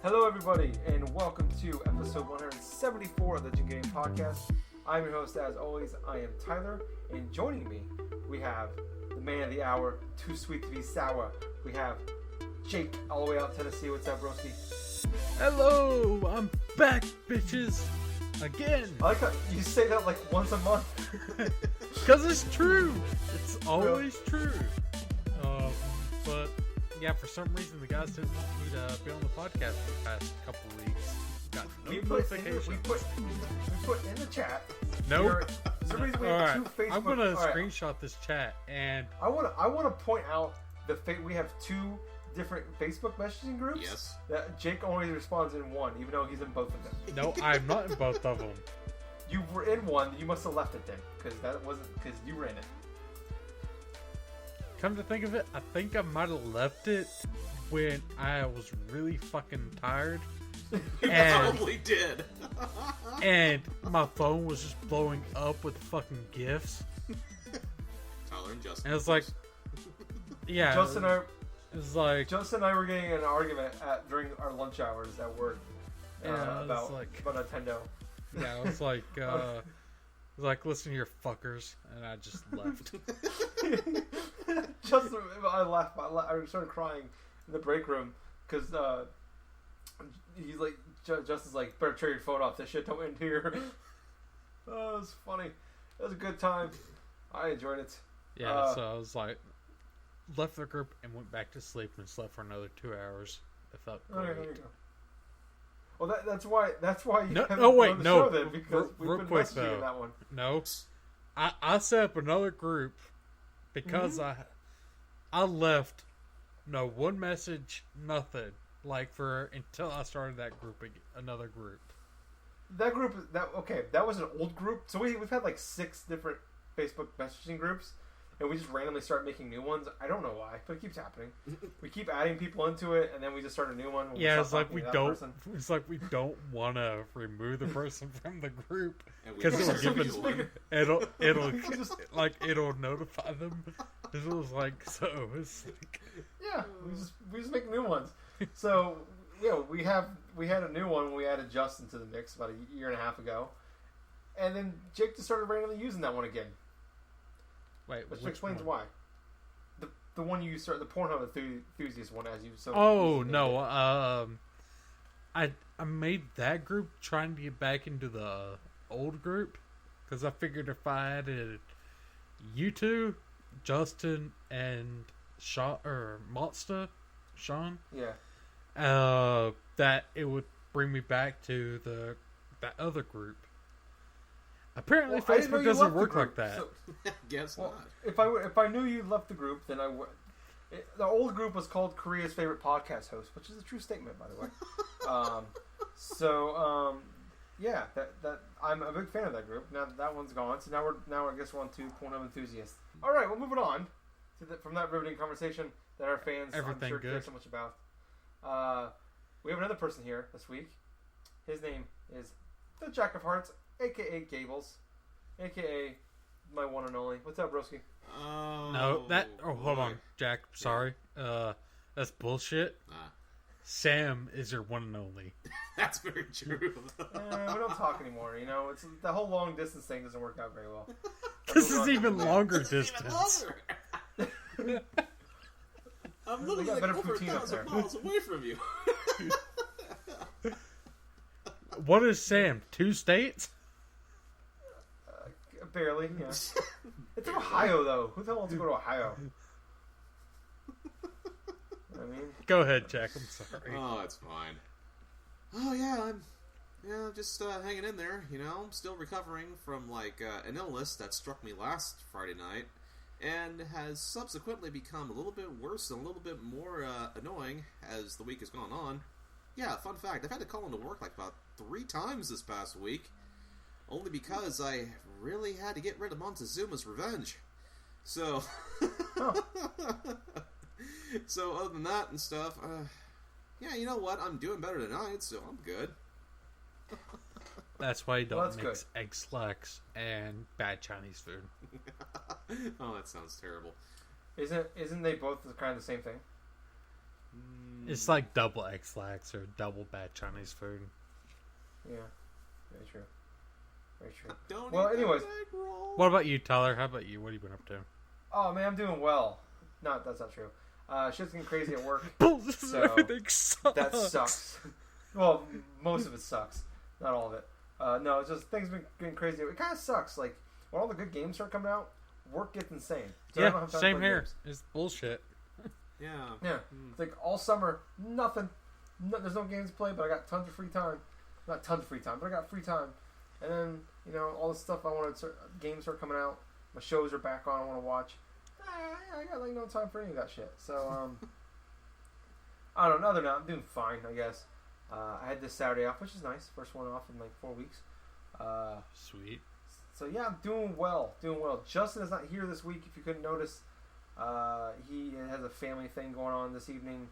Hello everybody, and welcome to episode 174 of the GenGaming podcast. I'm your host, as always. I am Tyler, and joining me, we have the man of the hour, too sweet to be sour. We have Jake, all the way out in Tennessee. What's up, broski? Hello, I'm back, bitches, again. I like how you say that like once a month. Because it's true. It's always true. But yeah, for some reason the guys didn't want me to be on the podcast for the past couple of weeks. Got no notification. We put in the chat. Nope. For some reason we All have right, two Facebook. I'm gonna screenshot this chat, and I want to point out we have two different Facebook messaging groups. Yes. That Jake only responds in one, even though he's in both of them. no, I'm not in both of them. You were in one. You must have left it then, because you were in it. Come to think of it, I think I might have left it when I was really fucking tired. You probably did. And my phone was just blowing up with fucking gifs. Tyler and Justin. And it's like, yeah. Justin and I were getting in an argument during our lunch hours at work about Nintendo. Yeah, I was like, listen to your fuckers, and I just left. Justin, I laughed. I started crying in the break room because he's like, Justin's like, better turn your phone off. This shit don't end here. Oh, it was funny. It was a good time. I enjoyed it. Yeah, so I was like, left the group and went back to sleep and slept for another 2 hours. It felt great. Okay, there you go. Well, that's why you no, haven't oh wait, on the no, show then, because we've real been quick messaging though. in that one. No, I set up another group because I left one message, nothing, until I started that group, another group. That group, that was an old group. So we've had like 6 different Facebook messaging groups, and we just randomly start making new ones. I don't know why, but it keeps happening. We keep adding people into it, and then we just start a new one. Yeah, it's like we don't want to remove the person from the group because it'll notify them. It was like yeah, we just make new ones. So yeah, we had a new one when we added Justin to the mix about a year and a half ago, and then Jake just started randomly using that one again. Wait, which explains why. The one you start, the Pornhub enthusiast one, as you so. Oh no! I made that group trying to get back into the old group because I figured if I added you two, Justin and Sean yeah, that it would bring me back to that other group. Apparently, Facebook doesn't work like that. So, guess not. If I knew you left the group, then I would. The old group was called Korea's Favorite Podcast Host, which is a true statement, by the way. Yeah, that I'm a big fan of that group. Now that one's gone, so now I guess we're on to Pornhub enthusiasts. All right, well, moving on from that riveting conversation that our fans I'm sure care so much about. We have another person here this week. His name is the Jack of Hearts, a.k.a. Gables, a.k.a. my one and only. What's up, broski? Hold on, Jack. Sorry. That's bullshit. Sam is your one and only. That's very true. We don't talk anymore. You know, it's the whole long distance thing doesn't work out very well. This is even longer distance. I'm literally like over 1,000 miles away from you. What is Sam? 2 states? Barely, yeah. It's Ohio, though. Who the hell wants to go to Ohio? I mean, Go ahead, Jack. I'm sorry. Oh, it's fine. Oh yeah, I'm just hanging in there. I'm still recovering from an illness that struck me last Friday night, and has subsequently become a little bit worse and a little bit more annoying as the week has gone on. Yeah, fun fact: I've had to call into work about 3 times this past week, only because I really had to get rid of Montezuma's revenge. So, so other than that and stuff, yeah, you know what? I'm doing better tonight, so I'm good. That's why you don't mix egg slacks and bad Chinese food. Oh, that sounds terrible. Isn't they both kind of the same thing? It's like double egg slacks or double bad Chinese food. Yeah, very true. Very true. Don't well, anyways, what about you, Tyler? How about you? What have you been up to? Oh man, I'm doing well. No, that's not true. Shit's getting crazy at work. So everything sucks. That sucks. Well, most of it sucks. Not all of it. No, it's just things been getting crazy. It kind of sucks. Like when all the good games start coming out, work gets insane. So yeah, same here. Games. It's bullshit. Yeah. Yeah. It's like all summer, nothing. There's no games to play, but I got tons of free time. Not tons of free time, but I got free time. And then, all the stuff I wanted, games are coming out. My shows are back on, I want to watch. I got no time for any of that shit. So, I don't know. Other than that, I'm doing fine, I guess. I had this Saturday off, which is nice. First one off in 4 weeks. Sweet. So, yeah, I'm doing well. Justin is not here this week, if you couldn't notice. He has a family thing going on this evening.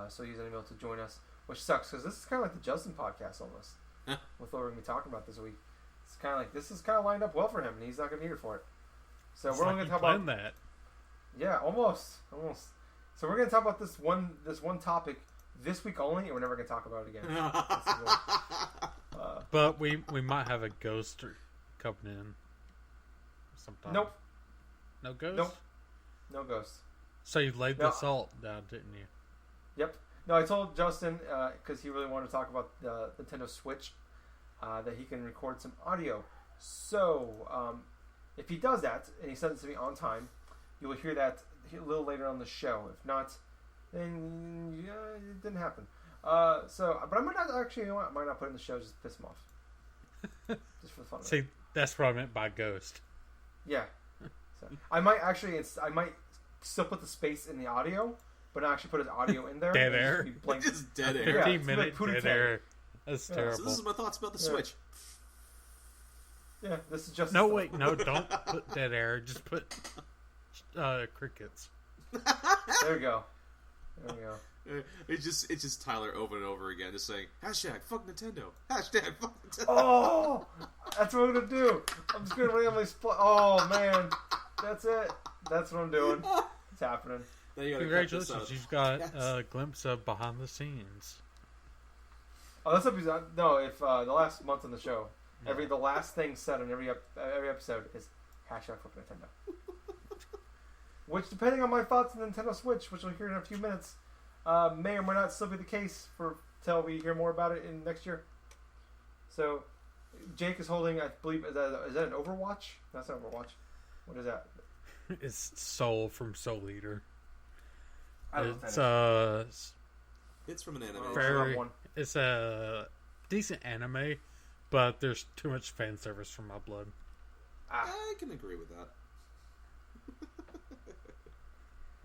So he's unable to join us, which sucks, because this is kind of like the Justin podcast almost. With what we're going to be talking about this week. It's kind of like, this is kind of lined up well for him, and he's not going to be here for it. So we're only going to talk about that. Yeah, almost. So we're going to talk about this one topic this week only, and we're never going to talk about it again. But we might have a ghost coming in sometime. Nope. No ghost? Nope. No ghost. So you laid the salt down, didn't you? Yep. No, I told Justin, because he really wanted to talk about the Nintendo Switch, that he can record some audio. So, if he does that, and he sends it to me on time, you will hear that a little later on the show. If not, then it didn't happen. But I might not actually, I might not put it in the show, just piss him off. Just for the fun of it. See, that's what I meant by ghost. Yeah. So, I might still put the space in the audio, but not actually put his audio in there. Dead air. Just dead air. 15-minute dead air. That's terrible. So this is my thoughts about the Switch. Yeah, this is just... No, wait, no, don't put dead air. Just put crickets. There we go. It's just Tyler over and over again, just saying, hashtag fuck Nintendo. Hashtag fuck Nintendo. Oh! That's what I'm going to do. I'm just going to randomly split. Oh, man. That's it. That's what I'm doing. It's happening. Congratulations. You've got a glimpse of behind the scenes. Oh, that's episode. No, if the last month on the show, the last thing said on every episode is hashtag fuck Nintendo. Which, depending on my thoughts on the Nintendo Switch, which we'll hear in a few minutes, may or may not still be the case till we hear more about it in next year. So, Jake is holding, I believe, is that an Overwatch? That's not Overwatch. What is that? It's Soul from Soul Eater. It's from an anime. It's a decent anime, but there's too much fan service for my blood. I can agree with that.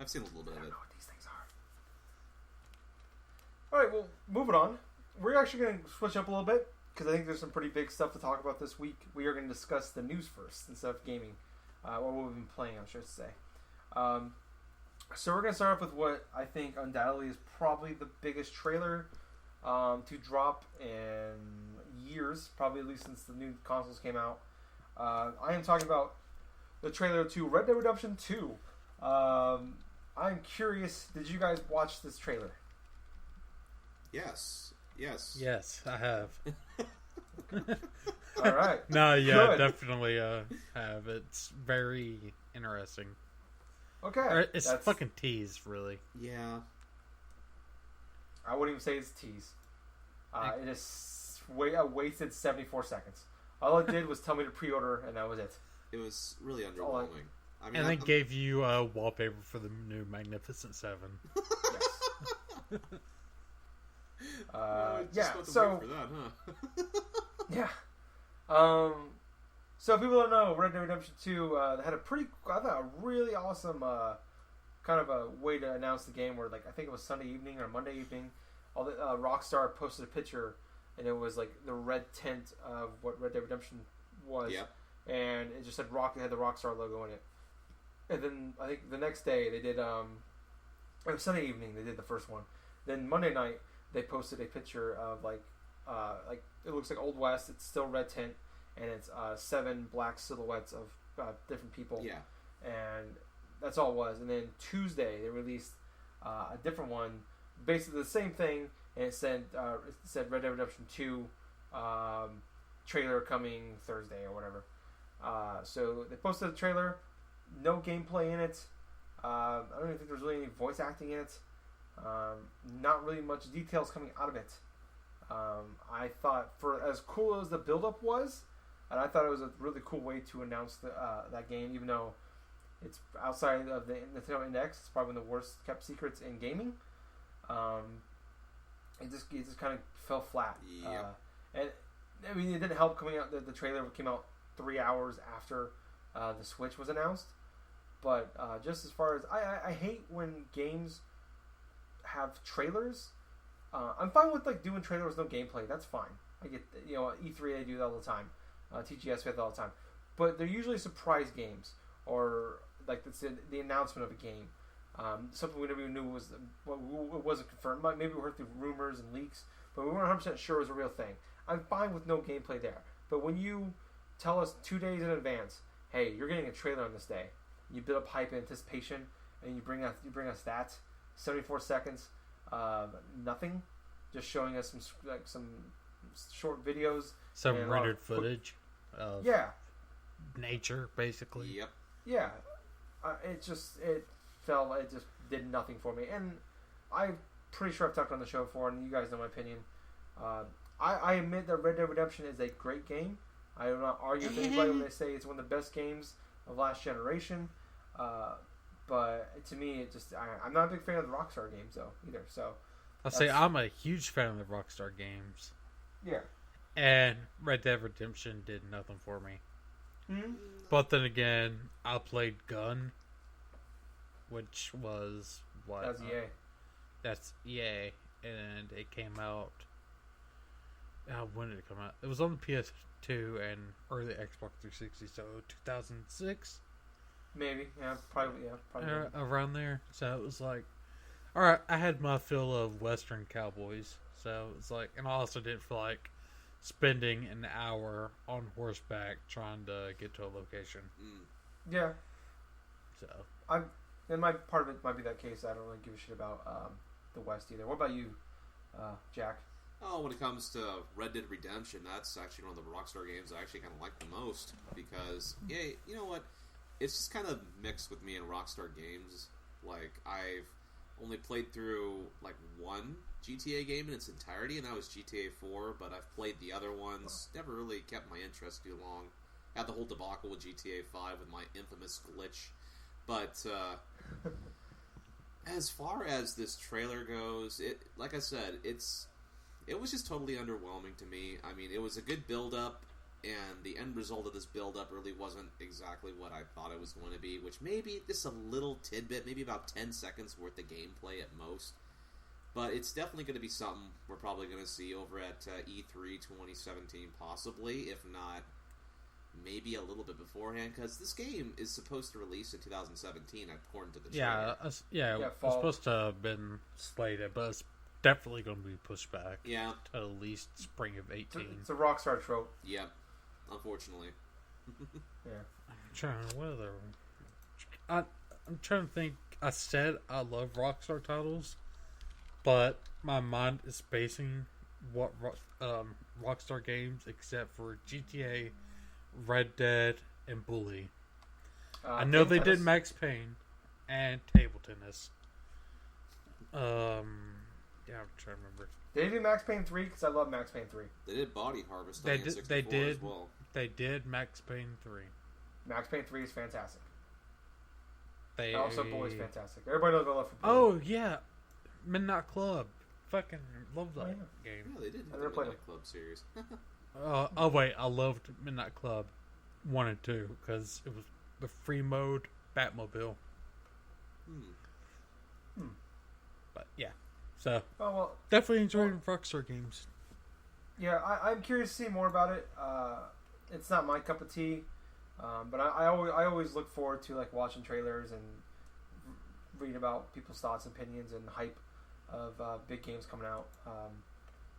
I've seen a little bit of it. I don't know what these things are. Alright, well, moving on. We're actually going to switch up a little bit, because I think there's some pretty big stuff to talk about this week. We are going to discuss the news first, instead of gaming. What we've been playing, I should say. So we're going to start off with what I think undoubtedly is probably the biggest trailer to drop in years, probably at least since the new consoles came out. I am talking about the trailer to Red Dead Redemption 2. I'm curious, did you guys watch this trailer? Yes, I have. All right. No, yeah, good. Definitely have. It's very interesting. Okay. It's fucking tease, really. Yeah. I wouldn't even say it's tease. It is a wasted 74 seconds. All it did was tell me to pre-order, and that was it. It was really underwhelming. And they gave you a wallpaper for the new Magnificent 7. Yes. Yeah. So for that, huh? yeah. So people don't know, Red Dead Redemption 2 had a I thought a really awesome kind of a way to announce the game. Where like I think it was Sunday evening or Monday evening, all the Rockstar posted a picture, and it was like the red tint of what Red Dead Redemption was. Yep. And it just said Rock. It had the Rockstar logo in it. And then I think the next day they did. It was Sunday evening. They did the first one. Then Monday night they posted a picture of like it looks like Old West. It's still red tint, and it's 7 black silhouettes of different people. Yeah. And that's all it was. And then Tuesday they released a different one, basically the same thing, and it said Red Dead Redemption 2 trailer coming Thursday or whatever. So they posted the trailer, no gameplay in it. I don't even think there's really any voice acting in it. Not really much details coming out of it. I thought, for as cool as the build-up was, and I thought it was a really cool way to announce that game, even though it's outside of the Nintendo Index. It's probably one of the worst kept secrets in gaming. It just kind of fell flat. Yep. And I mean, it didn't help coming out. The trailer came out 3 hours after the Switch was announced. But just as far as I hate when games have trailers. I'm fine with like doing trailers with no gameplay. That's fine. I get E3 they do that all the time. TGS we have that all the time. But they're usually surprise games or like the announcement of a game. Something we never even knew wasn't confirmed. Maybe we heard through rumors and leaks, but we weren't 100% sure it was a real thing. I'm fine with no gameplay there. But when you tell us 2 days in advance, hey, you're getting a trailer on this day, you build up hype and anticipation, and you bring us stats, 74 seconds, nothing, just showing us some short videos, some rendered footage of nature, basically. Yep. Yeah, it just did nothing for me, and I'm pretty sure I've talked on the show before, and you guys know my opinion. I admit that Red Dead Redemption is a great game. I do not argue with anybody when they say it's one of the best games of last generation. But to me, I'm not a big fan of the Rockstar games though either. So I'll say I'm a huge fan of the Rockstar games. Yeah. And Red Dead Redemption did nothing for me. Mm-hmm. But then again, I played Gun, which was what? That's EA. That's EA, and it came out. When did it come out? It was on the PS2 and early Xbox 360, so 2006. Maybe, probably. Around there. So it was like, all right, I had my fill of Western cowboys, so it's like, and I also didn't feel like spending an hour on horseback trying to get to a location. Yeah. So and my part of it might be that case. I don't really give a shit about the West either. What about you, Jack? Oh, when it comes to Red Dead Redemption, that's actually one of the Rockstar games I actually kind of like the most because, you know what? It's just kind of mixed with me and Rockstar games. Like, I've only played through, like, one GTA game in its entirety, and that was GTA 4, but I've played the other ones. Never really kept my interest too long. Had the whole debacle with GTA 5 with my infamous glitch. But, as far as this trailer goes, like I said, it was just totally underwhelming to me. I mean, it was a good build-up, and the end result of this build-up really wasn't exactly what I thought it was going to be, which maybe just a little tidbit, maybe about 10 seconds worth of gameplay at most. But it's definitely going to be something we're probably going to see over at E3 2017, possibly, if not maybe a little bit beforehand, because this game is supposed to release in 2017, according to the trailer. It was supposed to have been slated, but it's definitely going to be pushed back. Yeah. To at least spring of 18. It's a Rockstar trope. Yep. Unfortunately. Yeah. I'm trying to think. I said I love Rockstar titles, but my mind is basing what Rockstar games except for GTA, Red Dead, and Bully. I know they did Max Payne and table tennis. Yeah, I'm trying to remember. Did they do Max Payne 3? Because I love Max Payne 3. They did Body Harvest. They did as well. They did Max Payne 3. Max Payne 3 is fantastic. They Also, Bully's fantastic. Everybody knows I love for Bully. Oh yeah, Midnight Club. Fucking love that game. Yeah, they did. The Midnight Club series. Oh wait, I loved Midnight Club 1 and 2 because it was the free mode Batmobile. But yeah, so definitely enjoying Rockstar games. Yeah, I'm curious to see more about it. It's not my cup of tea, but I always look forward to like watching trailers and read about people's thoughts, opinions, and hype of big games coming out.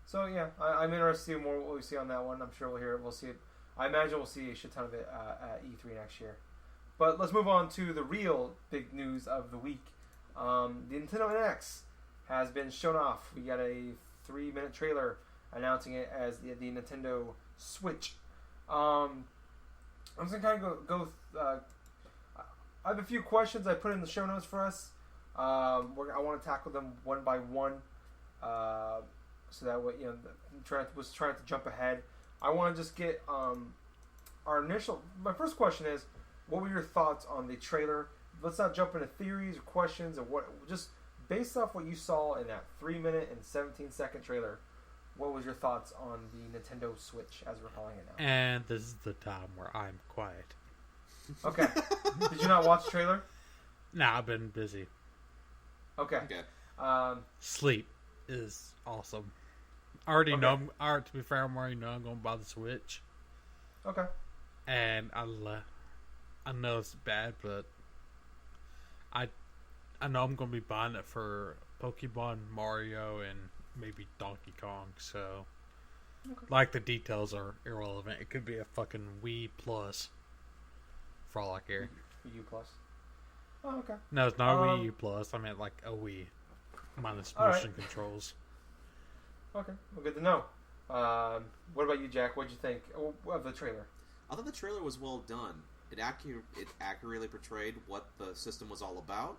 So yeah, I'm interested to see more what we see on that one. I'm sure we'll hear it. We'll see it. I imagine we'll see a shit ton of it at E3 next year. But let's move on to the real big news of the week. The Nintendo NX has been shown off. We got a 3-minute trailer announcing it as the Nintendo Switch. I'm just gonna kind of go. I have a few questions I put in the show notes for us. I want to tackle them one by one, so that way was trying to jump ahead. I want to just get our initial. My first question is, what were your thoughts on the trailer? Let's not jump into theories or questions or what. Just based off what you saw in that 3-minute and 17-second trailer, what was your thoughts on the Nintendo Switch as we're calling it now? And this is the time where I'm quiet. Okay. Did you not watch the trailer? Nah, I've been busy. Okay. Sleep is awesome. I already know. To be fair, I already know I'm going to buy the Switch. Okay. And I know it's bad, but I know I'm going to be buying it for Pokemon, Mario, and maybe Donkey Kong. So, like, the details are irrelevant. It could be a fucking Wii Plus, for all I care. Wii U Plus. Oh, okay. No, it's not a Wii U Plus. I meant like a Wii minus motion controls. Okay, well, good to know. What about you, Jack? What'd you think of the trailer? I thought the trailer was well done. It accurately portrayed what the system was all about,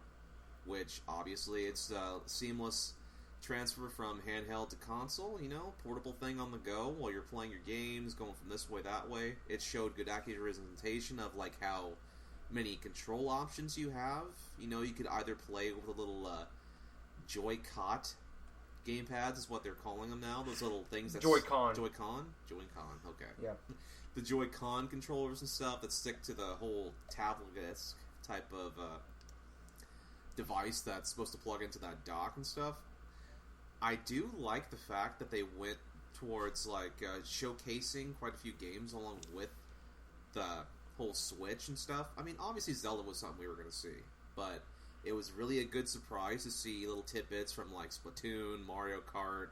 which obviously it's a seamless transfer from handheld to console, portable thing on the go while you're playing your games, going from this way, that way. It showed good accurate representation of like how many control options you have. You could either play with a little Joy-Con gamepads is what they're calling them now. Those little things that Joy-Con. Okay. Yeah. The Joy-Con controllers and stuff that stick to the whole tablet-esque type of device that's supposed to plug into that dock and stuff. I do like the fact that they went towards showcasing quite a few games along with the whole Switch and stuff. I mean, obviously Zelda was something we were going to see, but it was really a good surprise to see little tidbits from like Splatoon, Mario Kart,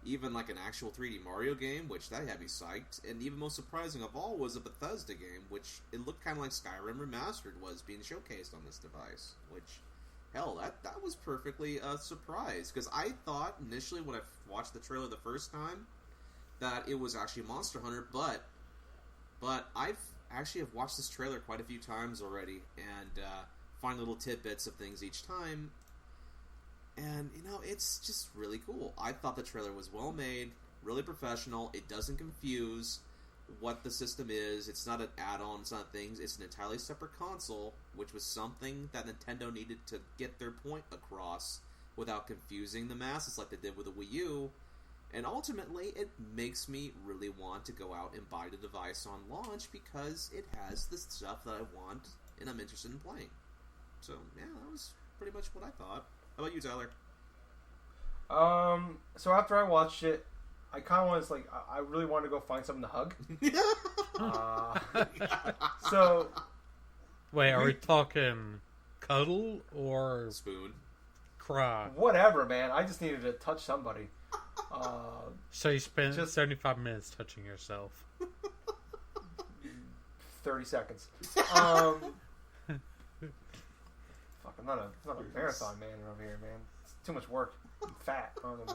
even like an actual 3D Mario game, which that had me psyched. And even most surprising of all was a Bethesda game, which it looked kind of like Skyrim Remastered was being showcased on this device, which, hell, that was perfectly a surprise, because I thought initially when I watched the trailer the first time that it was actually Monster Hunter, but I've actually have watched this trailer quite a few times already, and find little tidbits of things each time, and it's just really cool. I thought the trailer was well made, really professional. It doesn't confuse what the system is. It's not an add-on, it's not things. It's an entirely separate console, which was something that Nintendo needed to get their point across without confusing the masses like they did with the Wii U. And ultimately, it makes me really want to go out and buy the device on launch because it has the stuff that I want and I'm interested in playing. So, yeah, that was pretty much what I thought. How about you, Tyler? So after I watched it, I kind of was like, I really wanted to go find something to hug. So... Wait, are we talking cuddle or... Spoon? Cry? Whatever, man. I just needed to touch somebody. So you spent 75 minutes touching yourself. 30 seconds. Fuck, I'm not a marathon man over here, man. It's too much work. I'm fat. I don't have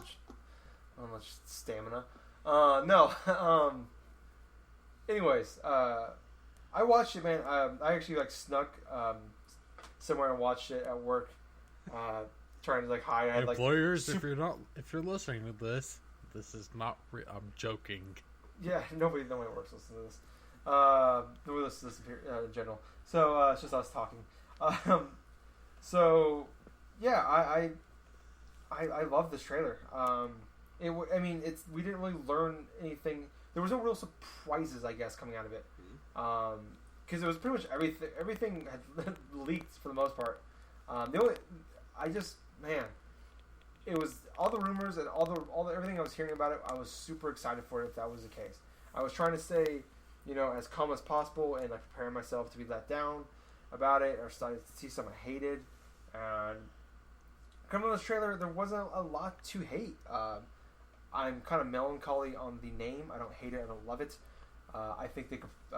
much stamina. No. Anyways, I watched it, man. I actually snuck somewhere and watched it at work. Trying to hide. I had, employers, if you're listening to this is not. I'm joking. Yeah, nobody works listens to this. Nobody listens to this in general. So it's just us talking. So yeah, I love this trailer. We didn't really learn anything. There was no real surprises, I guess, coming out of it. Because it was pretty much everything. Everything had leaked for the most part. It was all the rumors and everything I was hearing about it. I was super excited for it if that was the case. I was trying to stay, as calm as possible and like preparing myself to be let down about it or starting to see something I hated. And coming on this trailer, there wasn't a lot to hate. I'm kind of melancholy on the name. I don't hate it. I don't love it. I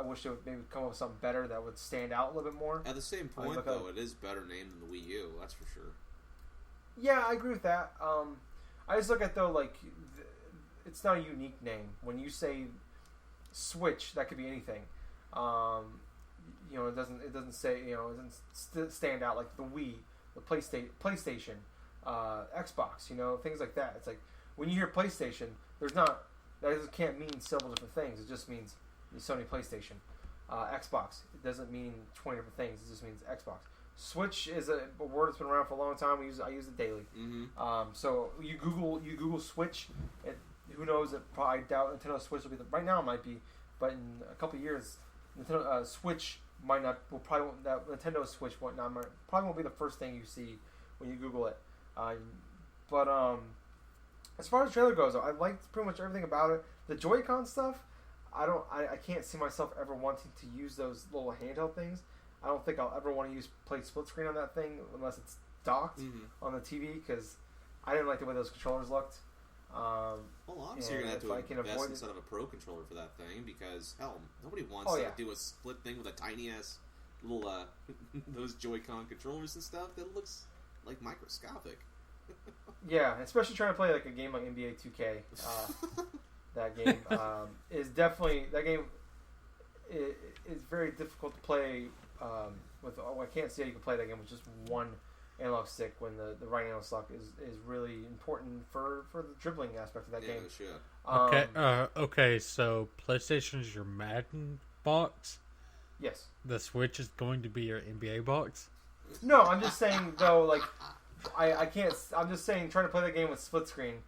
wish they would maybe come up with something better that would stand out a little bit more. At the same point, though, it is better named than the Wii U. That's for sure. Yeah, I agree with that. I just look at it's not a unique name. When you say Switch, that could be anything. It doesn't say it doesn't stand out like the Wii, the PlayStation, Xbox. Things like that. It's like when you hear PlayStation, that can't mean several different things. It just means the Sony PlayStation. Xbox, it doesn't mean 20 different things. It just means Xbox. Switch is a word that's been around for a long time. I use it daily. Mm-hmm. So you Google Switch, and who knows? I doubt Nintendo Switch will be right now. It might be, but in a couple of years, Nintendo Switch might not. Nintendo Switch probably won't be the first thing you see when you Google it. As far as the trailer goes, I liked pretty much everything about it. The Joy-Con stuff, I can't see myself ever wanting to use those little handheld things. I don't think I'll ever want to play split screen on that thing unless it's docked on the TV because I didn't like the way those controllers looked. Obviously you're going to have to invest instead of a Pro controller for that thing because, hell, nobody wants to do a split thing with a tiny-ass little, those Joy-Con controllers and stuff. That looks, like, microscopic. Yeah, especially trying to play, like, a game like NBA 2K. That game is definitely... That game is very difficult to play I can't see how you can play that game with just one analog stick when the right analog stick is really important for the dribbling aspect of that game. Sure. Okay, so PlayStation is your Madden box? Yes. The Switch is going to be your NBA box? No, I'm just saying, though, like, I can't... I'm just saying, trying to play that game with split screen,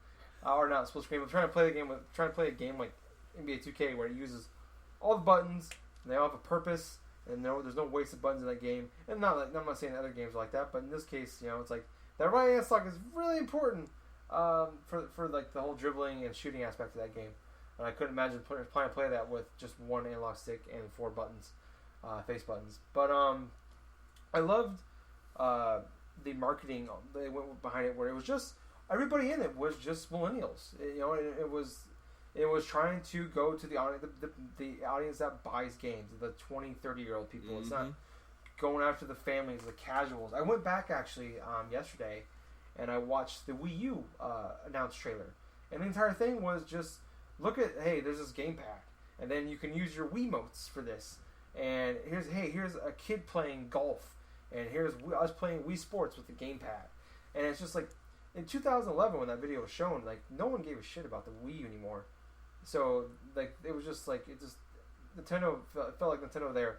or not split screen, but trying to play a game like NBA 2K where it uses all the buttons, and they all have a purpose, and there's no wasted buttons in that game. And I'm not saying other games are like that, but in this case, it's like that right hand lock is really important for like the whole dribbling and shooting aspect of that game. And I couldn't imagine trying to play that with just one analog stick and 4 buttons, face buttons. But I loved the marketing they went behind it, where it was just everybody in it was just millennials. It was trying to go to the audience that buys games, the 20, 30-year-old people. Mm-hmm. It's not going after the families, the casuals. I went back, actually, yesterday, and I watched the Wii U announced trailer. And the entire thing was just, hey, there's this gamepad. And then you can use your Wiimotes for this. And here's a kid playing golf. And here's us playing Wii Sports with the gamepad. And it's just like, in 2011, when that video was shown, like, no one gave a shit about the Wii anymore. So, like, it was just like, Nintendo, it felt like Nintendo there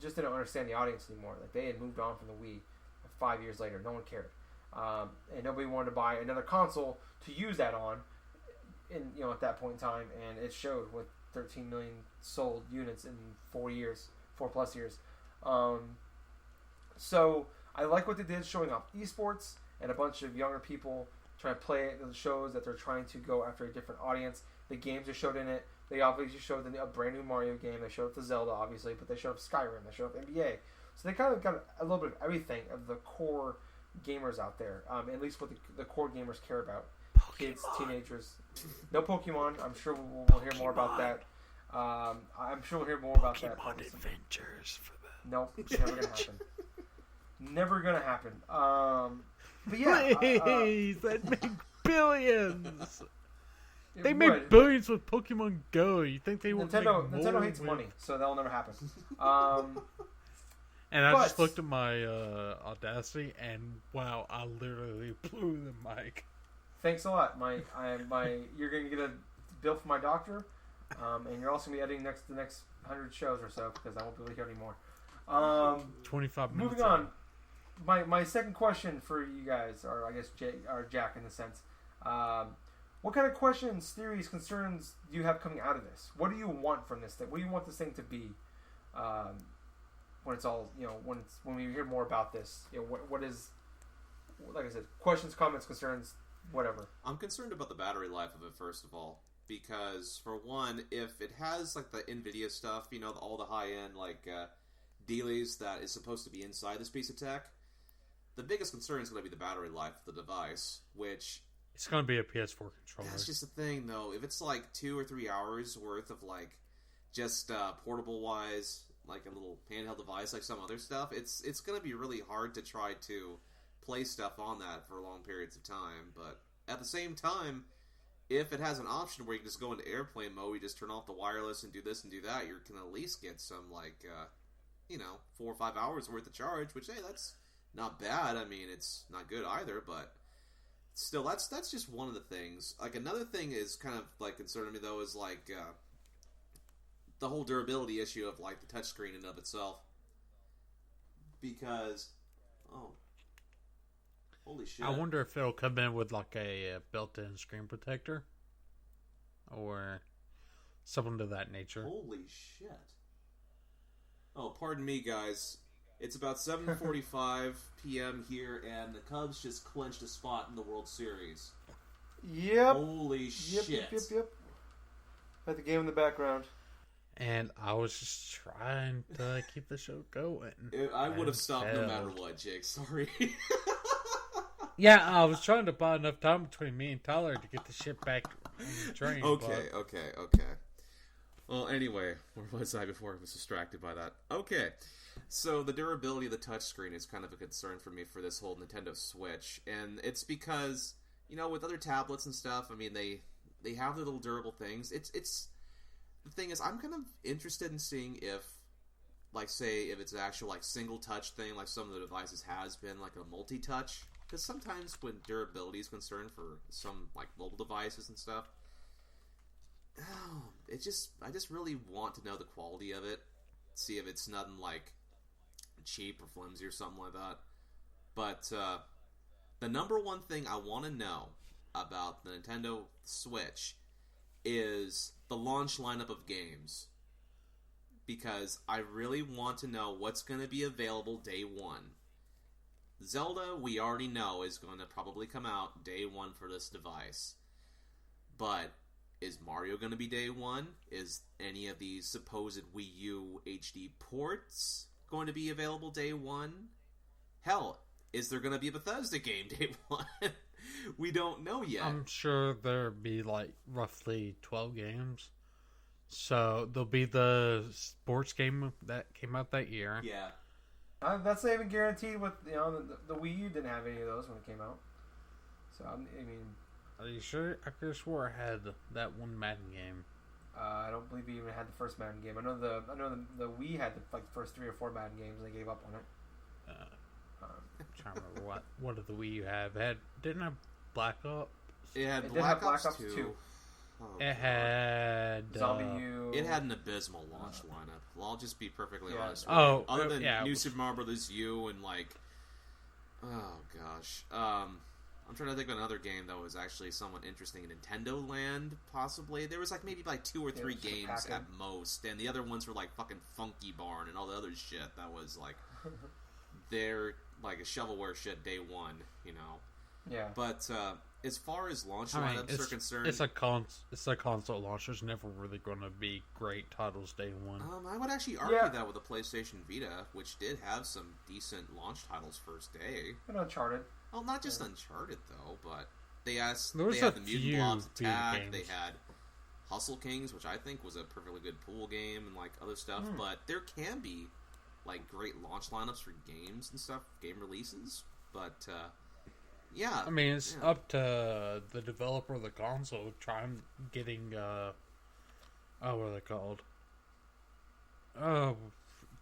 just didn't understand the audience anymore. Like, they had moved on from the Wii 5 years later. No one cared. And nobody wanted to buy another console to use that on, at that point in time. And it showed with 13 million sold units in 4 plus years. So, I like what they did showing off esports and a bunch of younger people trying to play it. The shows that they're trying to go after a different audience. The games they showed in it. They obviously showed a brand new Mario game. They showed up the Zelda, obviously, but they showed up Skyrim. They showed up NBA. So they kind of got a little bit of everything of the core gamers out there. At least what the core gamers care about. Pokemon. Kids, teenagers. No Pokemon. I'm sure we'll hear more about that. I'm sure we'll hear more about that. Pokemon Adventures for that. Nope, it's never going to happen. Never going to happen. But yeah. Please, that'd make billions. They would. make billions with Pokemon Go. You think they will? Nintendo hates money, so that'll never happen. And I just looked at my Audacity, and wow, I literally blew the mic. Thanks a lot. You're gonna get a bill from my doctor, and you're also gonna be editing the next 100 shows or so because I won't be able to hear anymore. 25 minutes. Moving on. my second question for you guys, or I guess Jack in a sense, what kind of questions, theories, concerns do you have coming out of this? What do you want from this thing? What do you want this thing to be? When it's all, when we hear more about this, what is, like I said, questions, comments, concerns, whatever. I'm concerned about the battery life of it, first of all, because for one, if it has like the NVIDIA stuff, all the high end dealies that is supposed to be inside this piece of tech, the biggest concern is going to be the battery life of the device, which it's going to be a PS4 controller. That's just the thing, though. If it's like 2 or 3 hours worth of just portable wise, like a little handheld device, like some other stuff, it's going to be really hard to try to play stuff on that for long periods of time. But at the same time, if it has an option where you can just go into airplane mode, you just turn off the wireless and do this and do that, you can at least get some 4 or 5 hours worth of charge, which, hey, that's not bad. I mean, it's not good either, but still, that's just one of the things. Like, another thing is kind of concerning me, though, is the whole durability issue of the touchscreen in and of itself. Because, holy shit. I wonder if it'll come in with a built-in screen protector or something to that nature. Holy shit. Oh, pardon me, guys. It's about 7:45 p.m. here, and the Cubs just clinched a spot in the World Series. Yep. Holy shit. Yep. Got the game in the background. And I was just trying to keep the show going. I would have stopped no matter what, Jake. Sorry. Yeah, I was trying to buy enough time between me and Tyler to get the shit back on the train. Okay. Well, anyway, where was I before I was distracted by that? Okay. So the durability of the touchscreen is kind of a concern for me for this whole Nintendo Switch. And it's because, with other tablets and stuff, I mean, they have the little durable things. It's the thing is, I'm kind of interested in seeing if, if it's an actual, single touch thing, like some of the devices has been, a multi-touch. Because sometimes when durability is concerned for some, mobile devices and stuff, I just really want to know the quality of it. See if it's nothing, cheap or flimsy or something like that. But, the number one thing I want to know about the Nintendo Switch is the launch lineup of games, because I really want to know what's going to be available day one. Zelda, we already know, is going to probably come out day one for this device. But is Mario going to be day one? Is any of these supposed Wii U HD ports going to be available day one? Hell, is there going to be a Bethesda game day one? We don't know yet. I'm sure there'll be roughly 12 games. So there'll be the sports game that came out that year. Yeah. That's not even guaranteed with, the Wii U didn't have any of those when it came out. So, I mean... Are you sure? I could have swore I had that one Madden game. I don't believe we even had the first Madden game. I know the Wii had the first 3 or 4 Madden games and they gave up on it. I'm trying to remember what did the Wii U have? Didn't have Black Ops? It had Black Ops 2. Oh, it had Zombie U. It had an abysmal launch lineup. Well, I'll just be perfectly honest. Other than New Super Mario Bros. U and oh gosh, I'm trying to think of another game that was actually somewhat interesting. Nintendo Land, possibly. There was maybe 2 or 3 games at most, and the other ones were fucking Funky Barn and all the other shit that was they're a shovelware shit day one, Yeah. But as far as launch lineups are concerned, it's a console launch. There's never really going to be great titles day one. I would actually argue that with the PlayStation Vita, which did have some decent launch titles first day. And Uncharted. Well, not just Uncharted though, but they had the Mutant Blobs Attack. They had Hustle Kings, which I think was a perfectly good pool game, and other stuff. But there can be great launch lineups for games and stuff, game releases. But yeah, I mean, it's up to the developer of the console trying getting what are they called?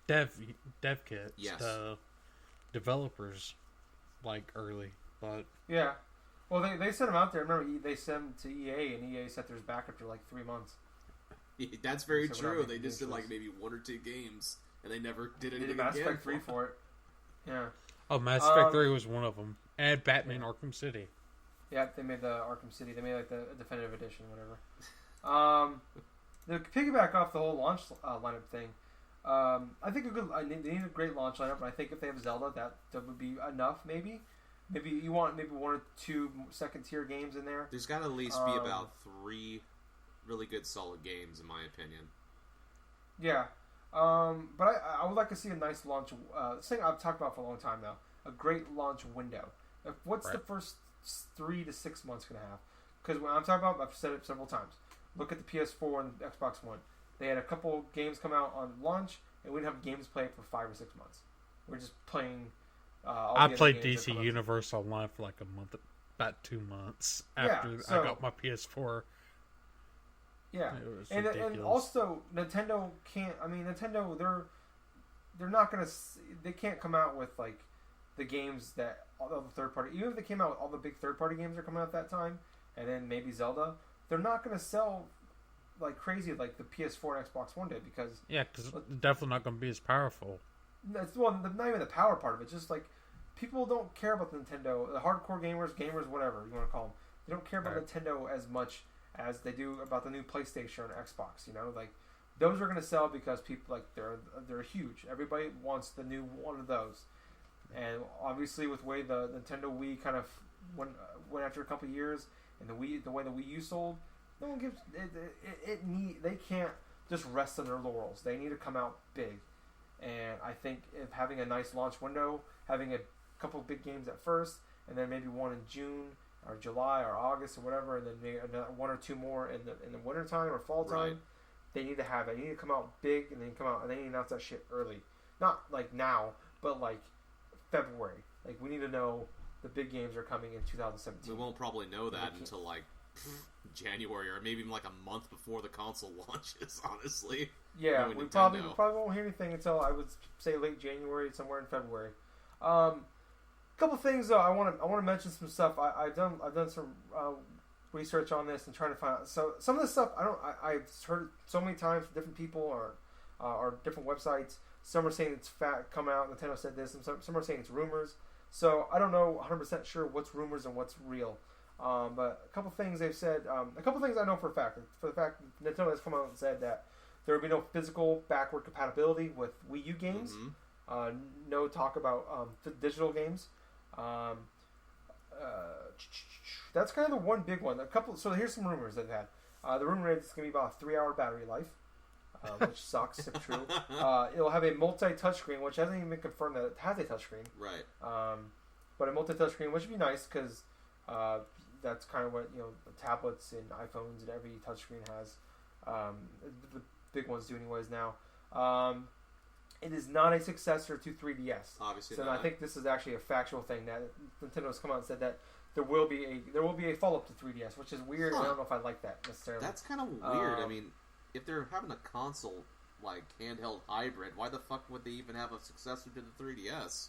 Dev kits to developers early, but yeah. Well, they sent them out there. Remember, they sent them to EA, and EA set theirs back after 3 months. That's very true. They just did maybe 1 or 2 games, and they never did anything again. They did Mass Effect 3 for it. Yeah. Oh, Mass Effect 3 was one of them. And Batman Arkham City. Yeah, they made the Arkham City. They made like the definitive edition, whatever. To piggyback off the whole launch lineup thing, I think they need a great launch lineup, and I think if they have Zelda, that would be enough. Maybe you want one or two second tier games in there. There's got to at least be about 3 really good solid games, in my opinion. Yeah, but I would like to see a nice launch. This thing I've talked about for a long time now. A great launch window. What's the first 3 to 6 months going to have? Because when I'm talking about, I've said it several times. Look at the PS4 and the Xbox One. They had a couple games come out on launch, and we didn't have games played for 5 or 6 months. We're just playing. I played DC Universe Online for like a month, about 2 months after I got my PS4. Yeah, and also Nintendo can't. I mean, Nintendo they're not gonna. They can't come out with like the games that all the third party. Even if they came out with all the big third party games are coming out at that time, and then maybe Zelda. They're not going to sell like crazy like the PS4 and Xbox One did because definitely not going to be as powerful. Well, not even the power part of it. Just like people don't care about Nintendo. The hardcore gamers, whatever you want to call them, they don't care about Nintendo as much as they do about the new PlayStation and Xbox. You know, like those are going to sell because people like they're huge. Everybody wants the new one of those, and obviously with the way the Nintendo Wii kind of went after a couple of years. And the way the Wii U sold, no one gives it. They can't just rest on their laurels. They need to come out big, and I think if having a nice launch window, having a couple of big games at first, and then maybe one in June or July or August or whatever, and then maybe one or two more in the winter time or fall time, they need to have it. They need to come out big, and then come out and they need to announce that shit early, not like now, but like February. Like we need to know. The big games are coming in 2017. We won't probably know that until like January or maybe even like a month before the console launches. Honestly, yeah, we probably won't hear anything until I would say late January, somewhere in February. Couple things though, I want to mention some stuff. I've done some research on this and trying to find out. So some of this stuff I've heard so many times from different people or different websites. Some are saying it's coming out. Nintendo said this, and some are saying it's rumors. So I don't know 100% sure what's rumors and what's real. But a couple things they've said, a couple things I know for a fact. For the fact Nintendo has come out and said that there will be no physical backward compatibility with Wii U games. Mm-hmm. No talk about digital games. That's kind of the one big one. So here's some rumors they've had. The rumor is it's going to be about a 3-hour battery life. Which sucks if true. It'll have a multi-touchscreen, which hasn't even been confirmed that it has a touchscreen. Right. But a multi-touchscreen, which would be nice because that's kind of what tablets and iPhones and every touchscreen has. The big ones do anyways now. It is not a successor to 3DS. Obviously, so I think this is actually a factual thing that Nintendo's come out and said that there will be a follow-up to 3DS, which is weird. I don't know if I like that necessarily. That's kind of weird. I mean. If they're having a console like handheld hybrid, why the fuck would they even have a successor to the 3DS?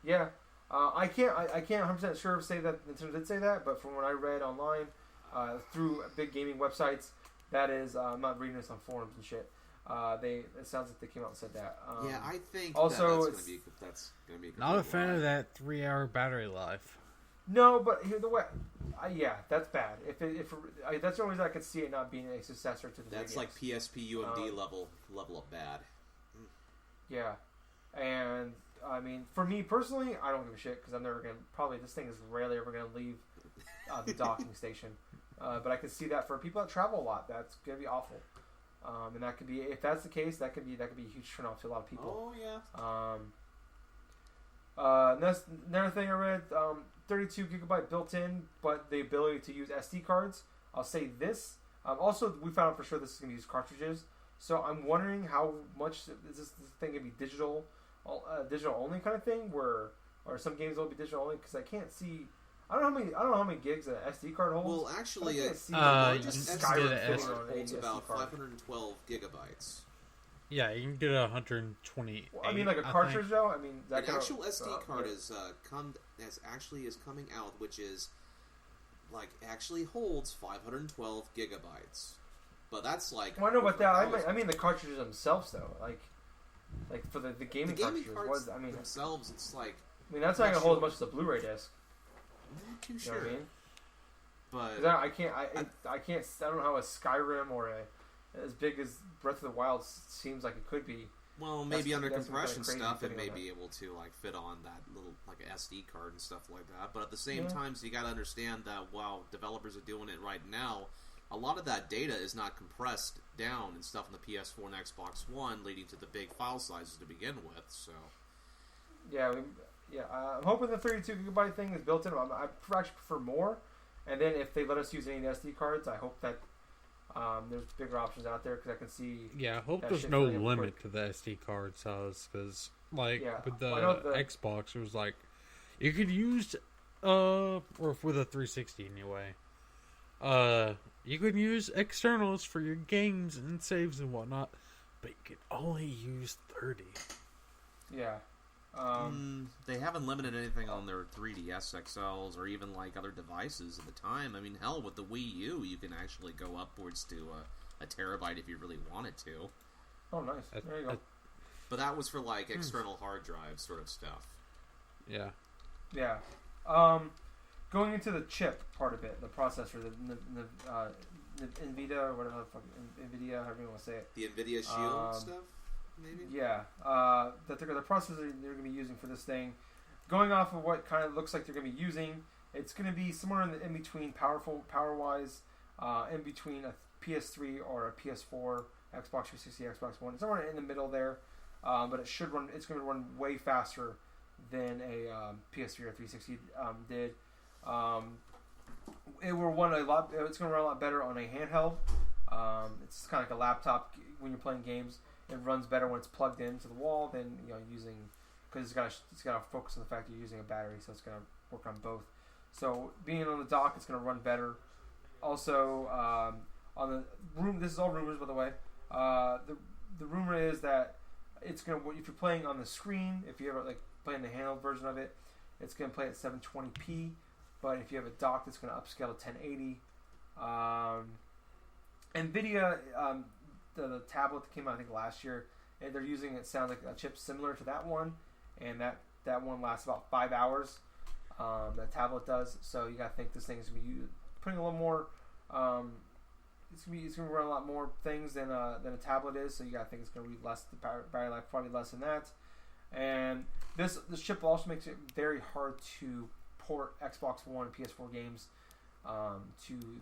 Yeah, I can't 100% sure say that Nintendo did say that, but from what I read online through big gaming websites, that is I'm not reading this on forums and shit. It sounds like they came out and said that. Yeah, I think also that's going to be not a fan of that 3-hour battery life. No, but here the way, yeah, that's bad. If that's the only reason I could see it not being a successor to the. That's 3DS. Like PSP UMD level of bad. Yeah, and I mean, for me personally, I don't give a shit because I'm never gonna. Probably this thing is rarely ever gonna leave the docking station. But I can see that for people that travel a lot, that's gonna be awful. And that could be, if that's the case, that could be a huge turnoff to a lot of people. Oh yeah. That's another thing I read. 32 gigabyte built in, but the ability to use SD cards. I'll say this. Also, we found out for sure this is going to use cartridges. So I'm wondering how much is this thing going to be digital only kind of thing, or some games will be digital only because I can't see. I don't know how many gigs an SD card holds. Well, actually, SD holds about 512 gigabytes. Yeah, you can get 128. Well, I mean, like a cartridge though. I mean, that an actual SD card is coming out, which is actually holds 512 gigabytes. But that's like. Well, I know about that. I mean the cartridges themselves though. Like like for the gaming cartridges was. I mean, themselves, it's like. I mean, that's not gonna hold as much as a Blu-ray disc. Not too sure. You know what I mean? But I can't. I don't know how a Skyrim or as big as Breath of the Wild seems like it could be. Well, maybe under compression stuff, it may be able to like fit on that little like SD card and stuff like that. But at the same time, so you got to understand that while developers are doing it right now, a lot of that data is not compressed down and stuff on the PS4 and Xbox One, leading to the big file sizes to begin with. So, I'm hoping the 32 gigabyte thing is built in. I actually prefer more. And then if they let us use any SD cards, I hope that there's bigger options out there because I can see. Yeah, I hope there's no limit to the SD card size because, with the Xbox, it was like you could use, or with a 360 anyway, you could use externals for your games and saves and whatnot, but you can only use 30. Yeah. They haven't limited anything on their 3DS XLs or even like other devices at the time. I mean, hell, with the Wii U, you can actually go upwards to a terabyte if you really wanted to. Oh, nice. There you go. But that was for like external hard drive sort of stuff. Yeah. Yeah. Going into the chip part of it, the processor, the NVIDIA or whatever the fuck, NVIDIA, however you want to say it. The NVIDIA Shield stuff? Maybe? Yeah, the processor they're going to be using for this thing, going off of what kind of looks like they're going to be using, it's going to be somewhere in between power-wise, in between a PS3 or a PS4, Xbox 360, Xbox One, somewhere in the middle there. But it should run. It's going to run way faster than a PS3 or 360 did. It will run a lot. It's going to run a lot better on a handheld. It's kind of like a laptop when you're playing games. It runs better when it's plugged into the wall than using, because it's got to focus on the fact you're using a battery, so it's going to work on both. So being on the dock, it's going to run better. Also, on the room, this is all rumors by the way. The rumor is that it's going to, if you're playing on the screen, if you ever like playing the handheld version of it, it's going to play at 720p. But if you have a dock, it's going to upscale to 1080. NVIDIA. The tablet that came out I think last year, and they're using it sounds like a chip similar to that one, and that one lasts about 5 hours. That tablet does, so you gotta think this thing is gonna be putting a little more. It's gonna run a lot more things than a tablet is, so you gotta think it's gonna be less. The battery life probably less than that, and this chip also makes it very hard to port Xbox One and PS4 games to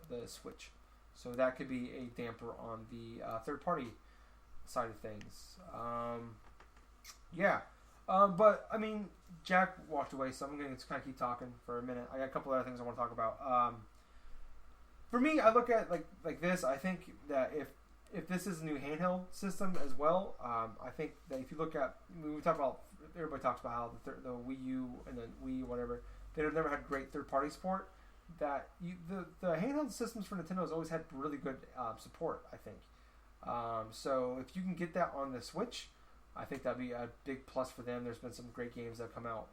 the Switch. So that could be a damper on the third-party side of things. But I mean, Jack walked away, so I'm going to kind of keep talking for a minute. I got a couple other things I want to talk about. For me, I look at like this. I think that if this is a new handheld system as well, I think that if you look at, we talk about, everybody talks about how the Wii U and the Wii whatever, they've never had great third-party support. That the handheld systems for Nintendo has always had really good support, I think. So if you can get that on the Switch, I think that'd be a big plus for them. There's been some great games that have come out.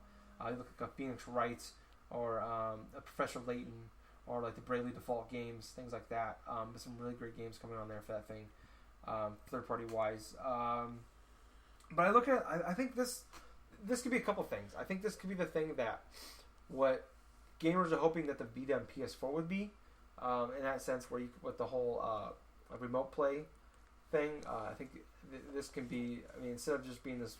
You look like a Phoenix Wright or a Professor Layton or like the Bravely Default games, things like that. There's some really great games coming on there for that thing, third party wise. But I look at, I think this could be a couple things. I think this could be the thing that what gamers are hoping that the Vita and PS4 would be, in that sense, where you with the whole remote play thing. I think this can be. I mean, instead of just being this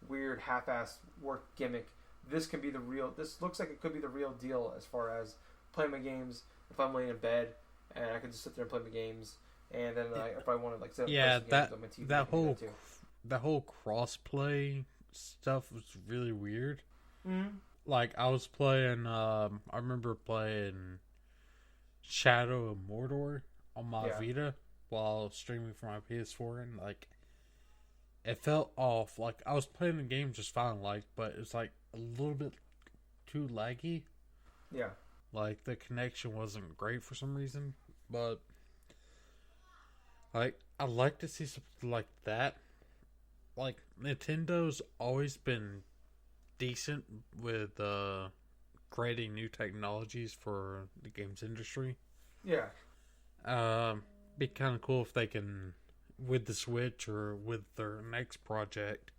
weird half-assed work gimmick, this can be the real. This looks like it could be the real deal as far as playing my games. If I'm laying in bed and I can just sit there and play my games, and then if I want to like sit play some games on my TV, that whole cross-play stuff was really weird. Mm-hmm. Like, I was playing, I remember playing Shadow of Mordor on my Vita while streaming from my PS4, and, like, it felt off. Like, I was playing the game just fine, like, but it's, like, a little bit too laggy. Yeah. Like, the connection wasn't great for some reason, but, like, I'd like to see something like that. Like, Nintendo's always been decent with creating new technologies for the games industry. Yeah. Be kind of cool if they can with the Switch or with their next project,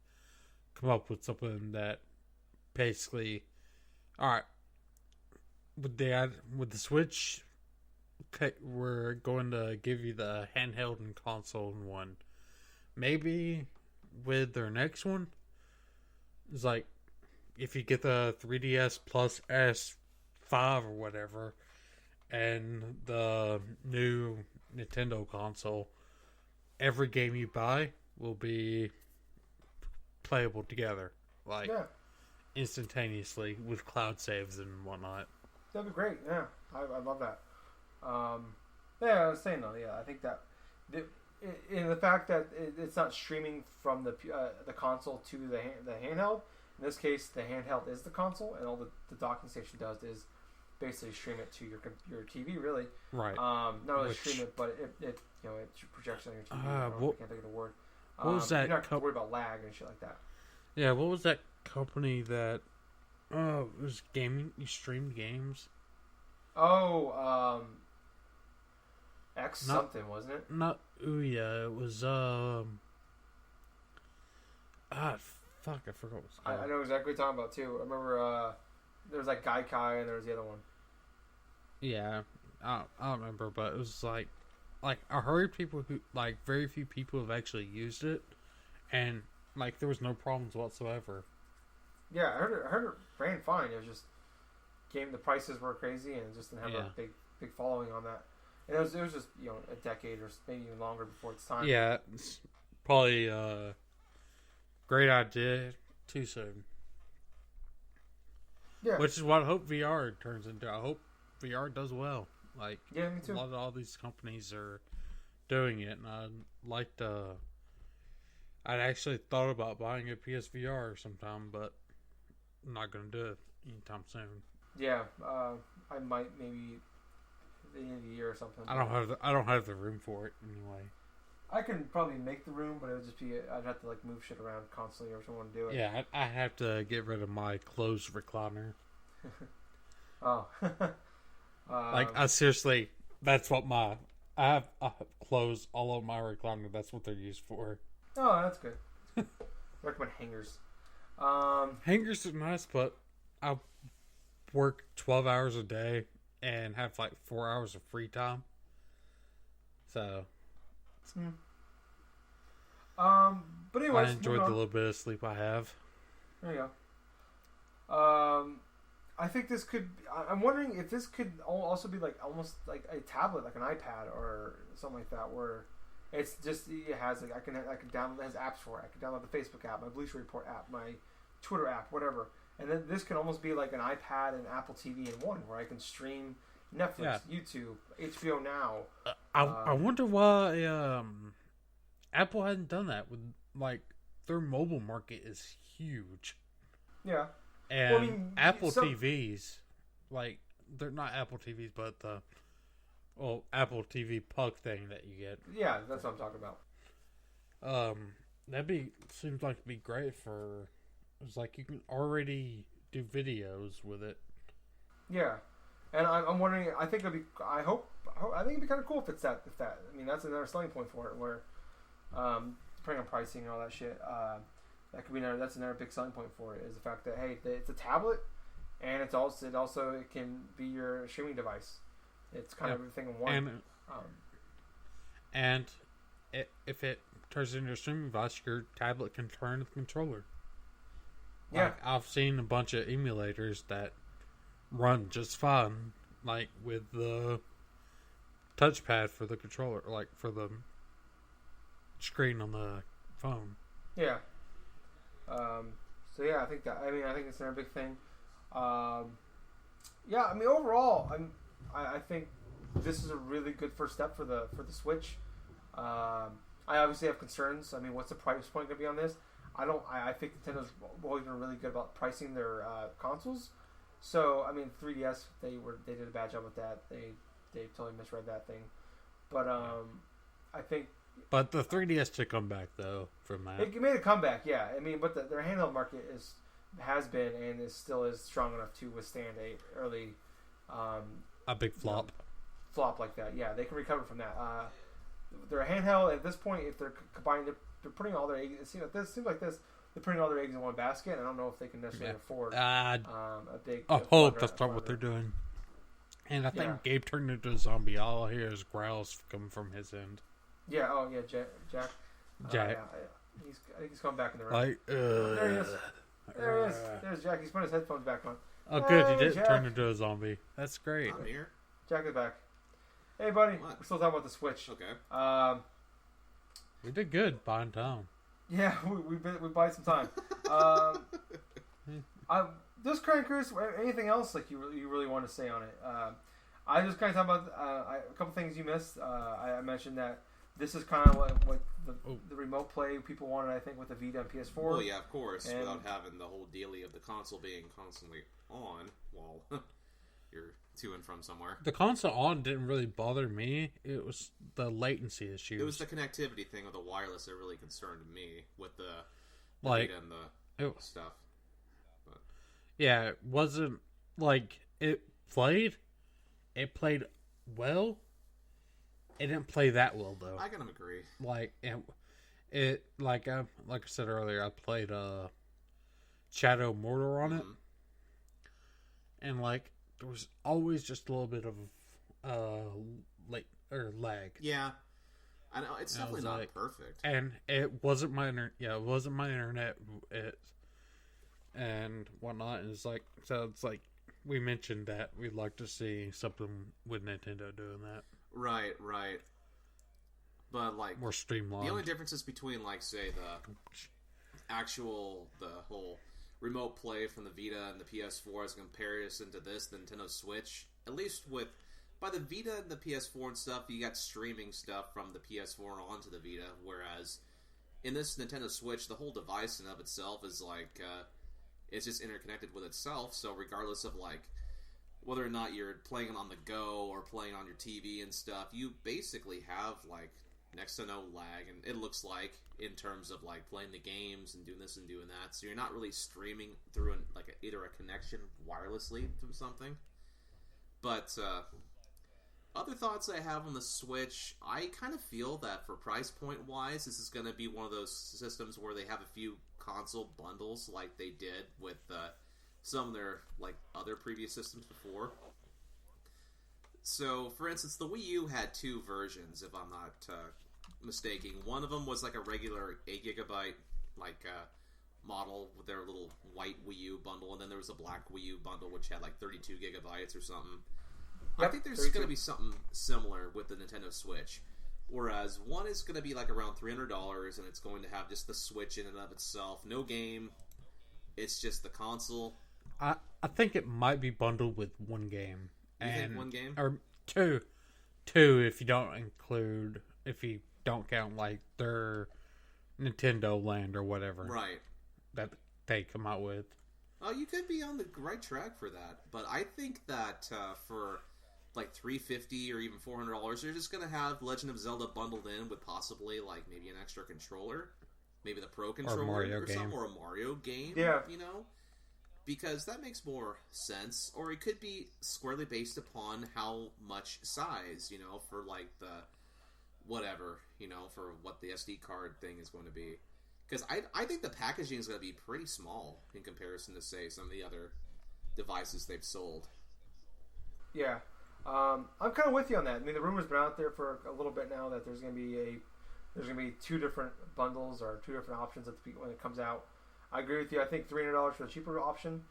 come up with something that basically, all right, with the Switch, okay, we're going to give you the handheld and console in one. Maybe with their next one, it's like if you get the 3DS plus S5 or whatever, and the new Nintendo console, every game you buy will be playable together, like instantaneously with cloud saves and whatnot. That'd be great. Yeah, I love that. I was saying though, I think that in the fact that it's not streaming from the console to the handheld. In this case, the handheld is the console, and all the docking station does is basically stream it to your TV. Really, right? Not really stream it, but it projects on your TV. I can't think of the word. What was that? You don't have to worry about lag and shit like that. Yeah, what was that company that? Oh, it was gaming. You streamed games. Oh, something, wasn't it? Not Ouya. It was fuck, I forgot what it was called. I know exactly what you're talking about too. I remember there was like Gaikai and there was the other one. Yeah, I don't remember, but it was like I heard people who very few people have actually used it, and there was no problems whatsoever. Yeah, I heard it ran fine. It was just the prices were crazy and it just didn't have a big following on that. And it was just a decade or maybe even longer before its time. Yeah, it's probably great idea too soon. Yeah, which is what I hope VR turns into. I hope VR does well. Me too. A lot of all these companies are doing it, and I'd actually thought about buying a PSVR sometime, but I'm not going to do it anytime soon. Yeah, I might maybe at the end of the year or something. I don't have the room for it anyway. I can probably make the room, but it would just be I'd have to move shit around constantly or someone to do it. Yeah, I have to get rid of my closed recliner. Oh. I seriously, that's what I have closed all of my recliner. That's what they're used for. Oh, that's good. Recommend hangers. Hangers are nice, but I work 12 hours a day and have 4 hours of free time. So. But anyways, I enjoyed the little bit of sleep I have. There you go. I think this could. I'm wondering if this could also be almost like a tablet, like an iPad or something like that, where it's just it has I can download. It has apps for it. I can download the Facebook app, my Bleacher Report app, my Twitter app, whatever. And then this can almost be like an iPad and Apple TV in one, where I can stream Netflix, YouTube, HBO Now. I wonder why Apple hadn't done that with their mobile market is huge. Yeah. And Apple TVs, they're not Apple TVs, but the Apple TV puck thing that you get. Yeah, that's what I'm talking about. Seems like it'd be great for. It's you can already do videos with it. Yeah, and I'm wondering. I think it'd be. I think it'd be kind of cool if it's that. I mean, that's another selling point for it. Where, depending on pricing and all that shit, that could be that's another big selling point for it. Is the fact that it's a tablet, and it can be your streaming device. It's kind of everything in one. And if it turns into a streaming device, your tablet can turn the controller. Yeah, I've seen a bunch of emulators that run just fine, with the touchpad for the controller, for the screen on the phone. Yeah. So yeah, I think it's another big thing. Yeah, I mean overall, I think this is a really good first step for the Switch. I obviously have concerns. I mean, what's the price point going to be on this? I think Nintendo's always been really good about pricing their consoles. So I mean, 3DS they did a bad job with that. They totally misread that thing. But I think. But the 3DS took come back though from that. It made a comeback, yeah. I mean, but their handheld market has been and still is strong enough to withstand a early a big flop. Flop like that, yeah. They can recover from that. they're a handheld at this point. If they're combined, they're putting all their eggs. It seems like this. They're putting all their eggs in one basket. And I don't know if they can necessarily afford a big. I hope that's not what they're doing. And I think Gabe turned into a zombie. All I hear is growls coming from his end. Yeah. Oh yeah, Jack. Jack. He's coming back in the room. Like, there he is. There he is. There's Jack. He's putting his headphones back on. Oh, good. He didn't turn into a zombie. That's great. I'm here. Jack is back. Hey, buddy. What? We're still talking about the Switch. Okay. We did good buying time. Yeah, we buy some time. I'm just kind of curious. Anything else like you really want to say on it? I just kind of talk about a couple things you missed. I mentioned that this is kind of what the remote play people wanted, I think, with the Vita and PS4. Well, yeah, of course, without having the whole dealie of the console being constantly on while you're to and from somewhere. The console on didn't really bother me. It was the latency issues. It was the connectivity thing with the wireless that really concerned me with the Vita and the stuff. But. Yeah, it wasn't like it played. It played well. It didn't play that well though. I can agree. Like it like I said earlier, I played Shadow Mortar on it, and like there was always just a little bit of lag. Yeah, I know it's definitely not perfect, and it wasn't my it wasn't my internet. And whatnot. And it's like it's like we mentioned that we'd like to see something with Nintendo doing that. Right. But like more streamlined. The only differences between like say the whole remote play from the Vita and the PS4 as a comparison to this the Nintendo Switch, at least by the Vita and the PS4 and stuff, you got streaming stuff from the PS4 onto the Vita, whereas in this Nintendo Switch, the whole device in of itself is like it's just interconnected with itself. So regardless of like whether or not you're playing it on the go or playing on your TV and stuff, you basically have like next to no lag, and it looks like in terms of like playing the games and doing this and doing that. So you're not really streaming through either a connection wirelessly to something. But other thoughts I have on the Switch, I kind of feel that for price point wise, this is going to be one of those systems where they have a few console bundles like they did with some of their like other previous systems before. So, for instance, the Wii U had two versions, if I'm not mistaken. One of them was like a regular 8GB model with their little white Wii U bundle, and then there was a black Wii U bundle which had like 32 gigabytes or something. Yep, I think there's going to be something similar with the Nintendo Switch. Whereas one is going to be like around $300, and it's going to have just the Switch in and of itself. No game. It's just the console. I think it might be bundled with one game. You think one game? Or two if you don't count like their Nintendo Land or whatever. Right. That they come out with. Oh, you could be on the right track for that. But I think that for like $350 or even $400, they're just going to have Legend of Zelda bundled in with possibly like maybe an extra controller. Maybe the Pro controller or something, or a Mario game. Yeah. You know? Because that makes more sense. Or it could be squarely based upon how much size, you know, for like the whatever, you know, for what the SD card thing is going to be. Because I think the packaging is going to be pretty small in comparison to, say, some of the other devices they've sold. Yeah. I'm kind of with you on that. I mean, the rumor's been out there for a little bit now that there's going to be two different bundles or two different options when it comes out. I agree with you. I think $300 for the cheaper option.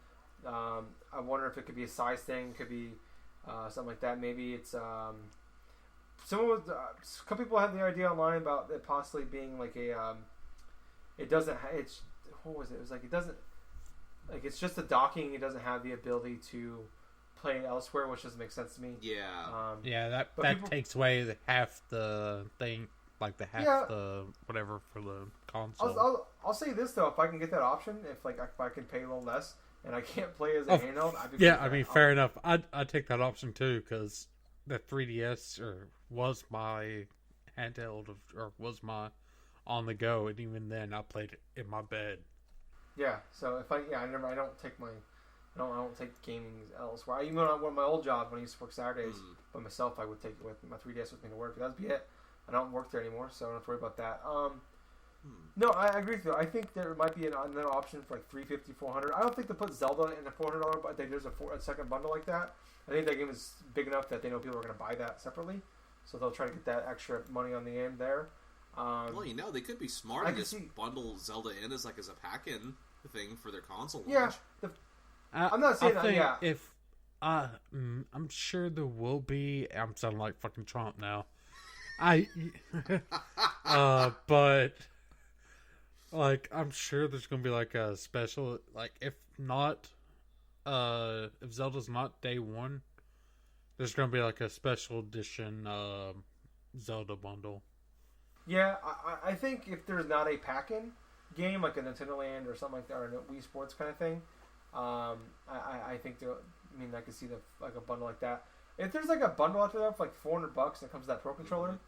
I wonder if it could be a size thing. Could be something like that. Maybe it's some people have the idea online about it possibly being like a it doesn't. It's what was it? It was like it doesn't. Like it's just the docking. It doesn't have the ability to play it elsewhere, which doesn't make sense to me. Yeah. That takes away half the thing. Like the whatever for the console. I'll say this though, if I can get that option, if I can pay a little less and I can't play as a handheld, I'd be I mean, fair enough. I'd take that option too because the 3DS was my handheld or was my on the go, and even then I played it in my bed. Yeah. So if I don't take gaming elsewhere. Even on one of my old jobs when I used to work Saturdays by myself, I would take it with my 3DS with me to work. That'd be it. I don't work there anymore, so I don't have to worry about that. No, I agree with you. I think there might be another option for like $350, $400. I don't think they put Zelda in a $400, but I think there's a second bundle like that. I think that game is big enough that they know people are going to buy that separately, so they'll try to get that extra money on the end there. Well, they could be smart and just bundle Zelda in as a pack-in thing for their console launch. Yeah, I'm not saying that. Yeah, if I'm sure there will be. I'm sounding like fucking Trump now. But like I'm sure there's gonna be like a special. Like if not, if Zelda's not day one, there's gonna be like a special edition Zelda bundle. Yeah, I think if there's not a pack-in game like a Nintendo Land or something like that, or a Wii Sports kind of thing, I think I could see a bundle like that. If there's like a bundle out there for like $400 and it comes with that Pro Controller,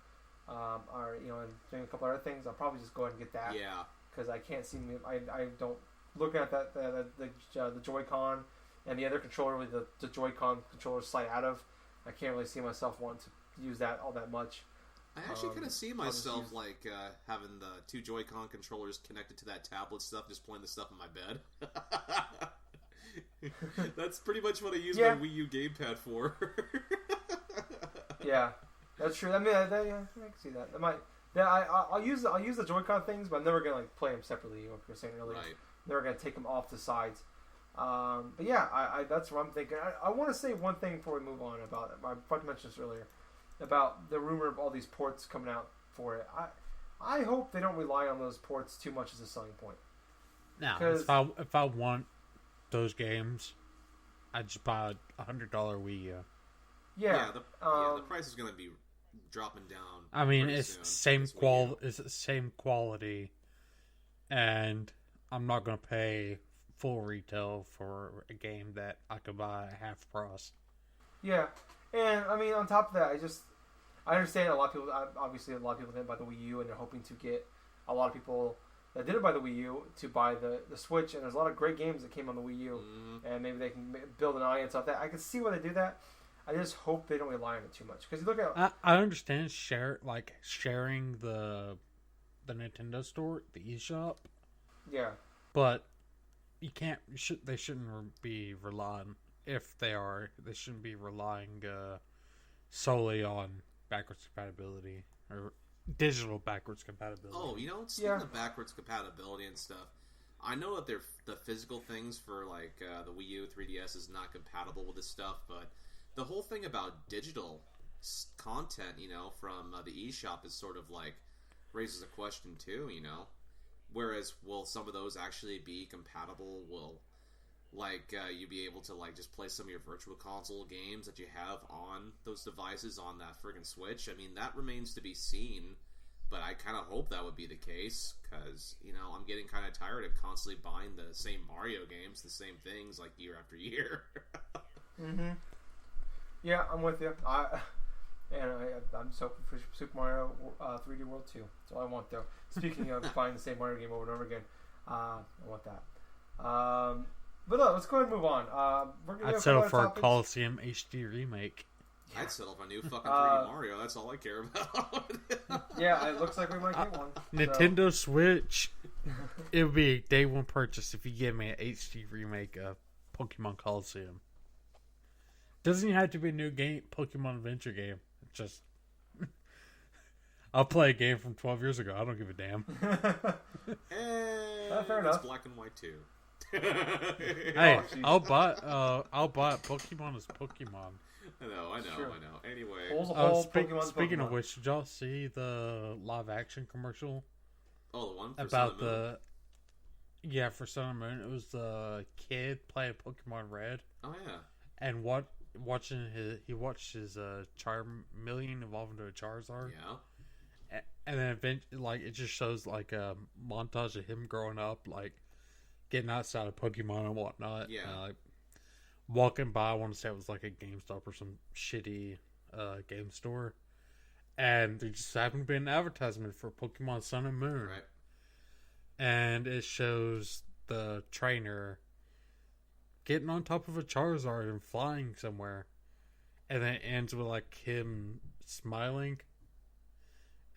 or and doing a couple other things, I'll probably just go ahead and get that. Yeah. Because I can't see me. I don't look at that the Joy-Con and the other controller with the Joy-Con controller slide out of. I can't really see myself wanting to use that all that much. I actually kind of see myself having the two Joy-Con controllers connected to that tablet stuff, just playing the stuff in my bed. That's pretty much what I use my Wii U gamepad for. Yeah, that's true. I mean, I can see that. I'll use the Joy-Con things, but I'm never gonna play them separately. Like we were saying earlier, right. Never gonna take them off the sides. But yeah, that's what I'm thinking. I want to say one thing before we move on about it. I forgot to mention this earlier about the rumor of all these ports coming out for it. I hope they don't rely on those ports too much as a selling point. Now, if I want those games, I'd just buy $100 Wii U. Yeah, the price is going to be dropping down. I mean, it's the same quality, and I'm not going to pay full retail for a game that I could buy at half price. Yeah, and I mean, on top of that, I understand a lot of people. Obviously, a lot of people didn't buy the Wii U, and they're hoping to get a lot of people that didn't buy the Wii U to buy the Switch. And there's a lot of great games that came on the Wii U, and maybe they can build an audience off that. I can see why they do that. I just hope they don't rely on it too much, because you look at. I understand sharing the Nintendo store, the eShop. Yeah, but you can't. They shouldn't be relying. If they are, they shouldn't be relying solely on backwards compatibility or digital backwards compatibility. Oh, speaking of backwards compatibility and stuff, I know that the physical things for the Wii U, 3DS is not compatible with this stuff, but the whole thing about digital content, from the eShop is sort of raises a question too, Whereas, will some of those actually be compatible? Will you be able to just play some of your virtual console games that you have on those devices on that friggin' Switch? I mean, that remains to be seen, but I kind of hope that would be the case, because, I'm getting kind of tired of constantly buying the same Mario games, the same things, year after year. Mm-hmm. Yeah, I'm with you. I'm so hoping for Super Mario 3D World 2. That's all I want, though. Speaking of buying the same Mario game over and over again, I want that. But no, let's go ahead and move on. I'd settle for a Coliseum HD remake. Yeah. I'd settle for a new fucking 3D Mario. That's all I care about. Yeah, it looks like we might get one. Nintendo Switch. It would be a day one purchase if you give me an HD remake of Pokemon Coliseum. Doesn't even have to be a new game, Pokemon Adventure game. It's just I'll play a game from 12 years ago. I don't give a damn. Fair enough. It's black and white too. Hey, I'll buy it. Pokemon is Pokemon. I know. Anyway, speaking of which, did y'all see the live action commercial? Oh, the one for about Sun and Moon? Yeah, for Sun and Moon. It was the kid playing Pokemon Red. Oh yeah. And he watched his Charmeleon evolve into a Charizard. Yeah. And then eventually, it just shows a montage of him growing up, getting outside of Pokemon and whatnot. Yeah. Walking by, I want to say it was a GameStop or some shitty game store. And there just happened to be an advertisement for Pokemon Sun and Moon. Right. And it shows the trainer getting on top of a Charizard and flying somewhere. And then it ends with him smiling.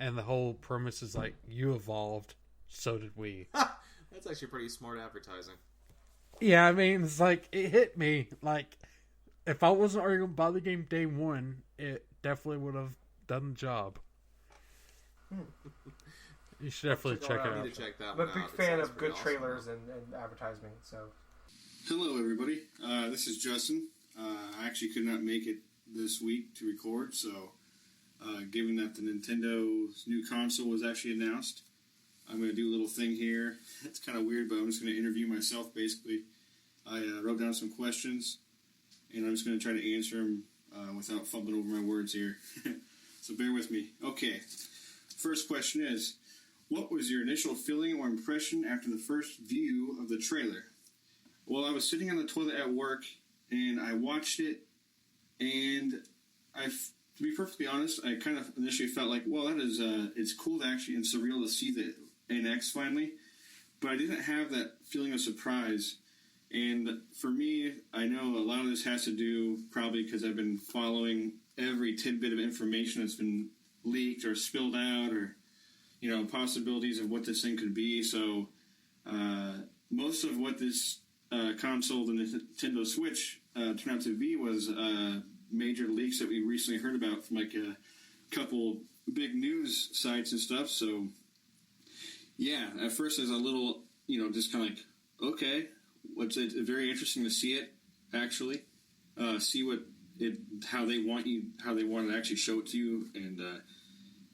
And the whole premise is like, you evolved, so did we. That's actually pretty smart advertising. Yeah, I mean, it's like, it hit me. Like, if I wasn't already going to buy the game day one, it definitely would have done the job. You should definitely check it out. I need to check that I'm a big fan of good trailers and advertisement, so. Hello, everybody. This is Justin. I actually could not make it this week to record, so given that the Nintendo's new console was actually announced, I'm going to do a little thing here. It's kind of weird, but I'm just going to interview myself, basically. I wrote down some questions, and I'm just going to try to answer them without fumbling over my words here. So bear with me. Okay. First question is, what was your initial feeling or impression after the first view of the trailer? Well, I was sitting on the toilet at work, and I watched it, and to be perfectly honest, I kind of initially felt like, well, that is, it's cool actually and surreal to see the NX finally, but I didn't have that feeling of surprise. And for me, I know a lot of this has to do probably because I've been following every tidbit of information that's been leaked or spilled out, or possibilities of what this thing could be. So most of what this console, the Nintendo Switch, turned out to be was major leaks that we recently heard about from like a couple big news sites and stuff. So yeah, at first I was a little, just kind of like, okay, it's very interesting to see it actually, see how they want to actually show it to you,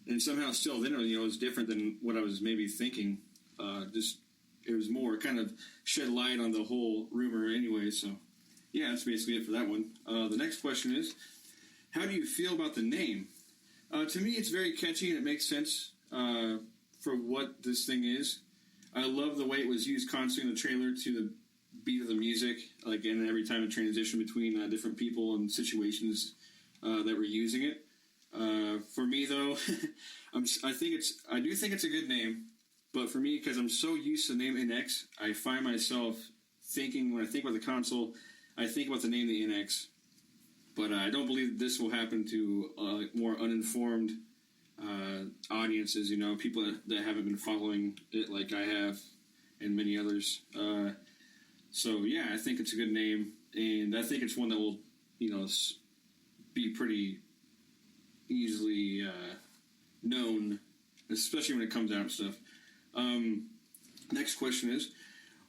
and somehow still then it was different than what I was maybe thinking. It was more kind of shed light on the whole rumor anyway. So yeah, that's basically it for that one. The next question is, how do you feel about the name? To me, it's very catchy and it makes sense for what this thing is. I love the way it was used constantly in the trailer to the beat of the music, like, and every time it transitioned between different people and situations that were using it. For me, though, I do think it's a good name, but for me, because I'm so used to the name NX, I find myself thinking, when I think about the console, I think about the name the NX. But I don't believe this will happen to more uninformed audiences, people that haven't been following it like I have, and many others. So yeah, I think it's a good name, and I think it's one that will, be pretty easily known, especially when it comes out and stuff. Next question is,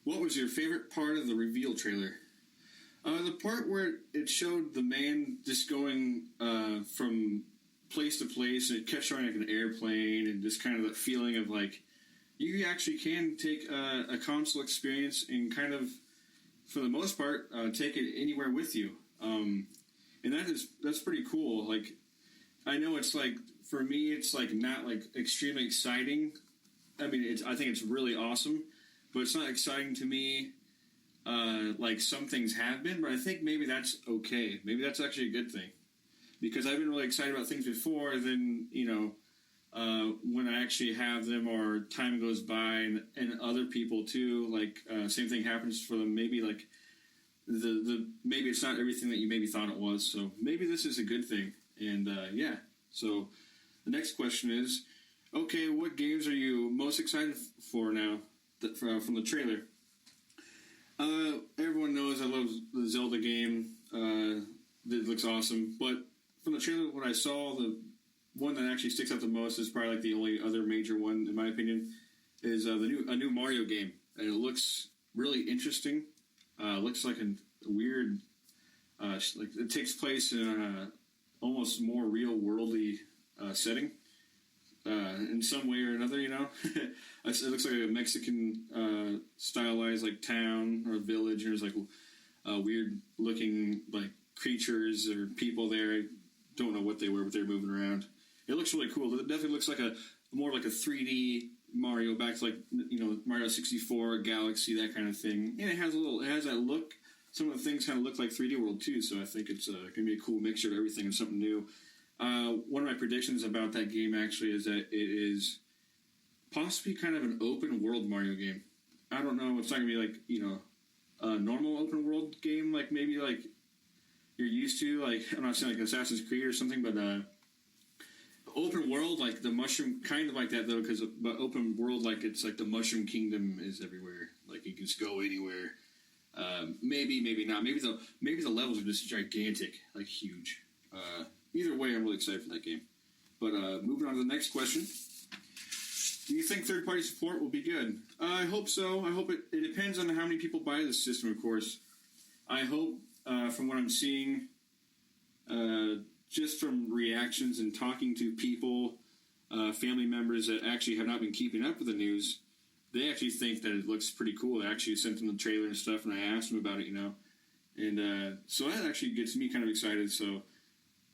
what was your favorite part of the reveal trailer? The part where it showed the man just going from place to place, and it kept showing like an airplane, and just kind of that feeling of like, you actually can take a console experience and kind of, for the most part, take it anywhere with you. And that's pretty cool. Like, I know it's like, for me, it's like not like extremely exciting. I mean, I think it's really awesome, but it's not exciting to me like some things have been, but I think maybe that's okay. Maybe that's actually a good thing, because I've been really excited about things before, and then, when I actually have them or time goes by, and other people too, like, same thing happens for them, maybe like maybe it's not everything that you maybe thought it was, so maybe this is a good thing. And yeah, so the next question is, okay, what games are you most excited for now from the trailer? Everyone knows I love the Zelda game. It looks awesome, but from the trailer, what I saw, the one that actually sticks out the most is probably like the only other major one, in my opinion, is a new Mario game, and it looks really interesting. Looks like a weird, like it takes place in a almost more real worldly setting, in some way or another. It looks like a Mexican stylized like town or village, and there's like weird looking like creatures or people there. I don't know what they were, but they're moving around. It looks really cool. It definitely looks like more like a 3D Mario, back to like Mario 64, Galaxy, that kind of thing. And it has that look. Some of the things kind of look like 3D World too. So I think it's going to be a cool mixture of everything and something new. One of my predictions about that game actually is that it is possibly kind of an open world Mario game. I don't know. It's not going to be like a normal open world game, like maybe like you're used to. Like, I'm not saying like Assassin's Creed or something, but open world, like the mushroom, kind of like that though, but open world, like it's like the Mushroom Kingdom is everywhere. Like you can just go anywhere. Maybe not. Maybe the levels are just gigantic, like huge. Either way, I'm really excited for that game. But moving on to the next question. Do you think third-party support will be good? I hope so. I hope it depends on how many people buy this system, of course. I hope, from what I'm seeing, just from reactions and talking to people, family members that actually have not been keeping up with the news, they actually think that it looks pretty cool. I actually sent them the trailer and stuff, and I asked them about it, And so that actually gets me kind of excited. So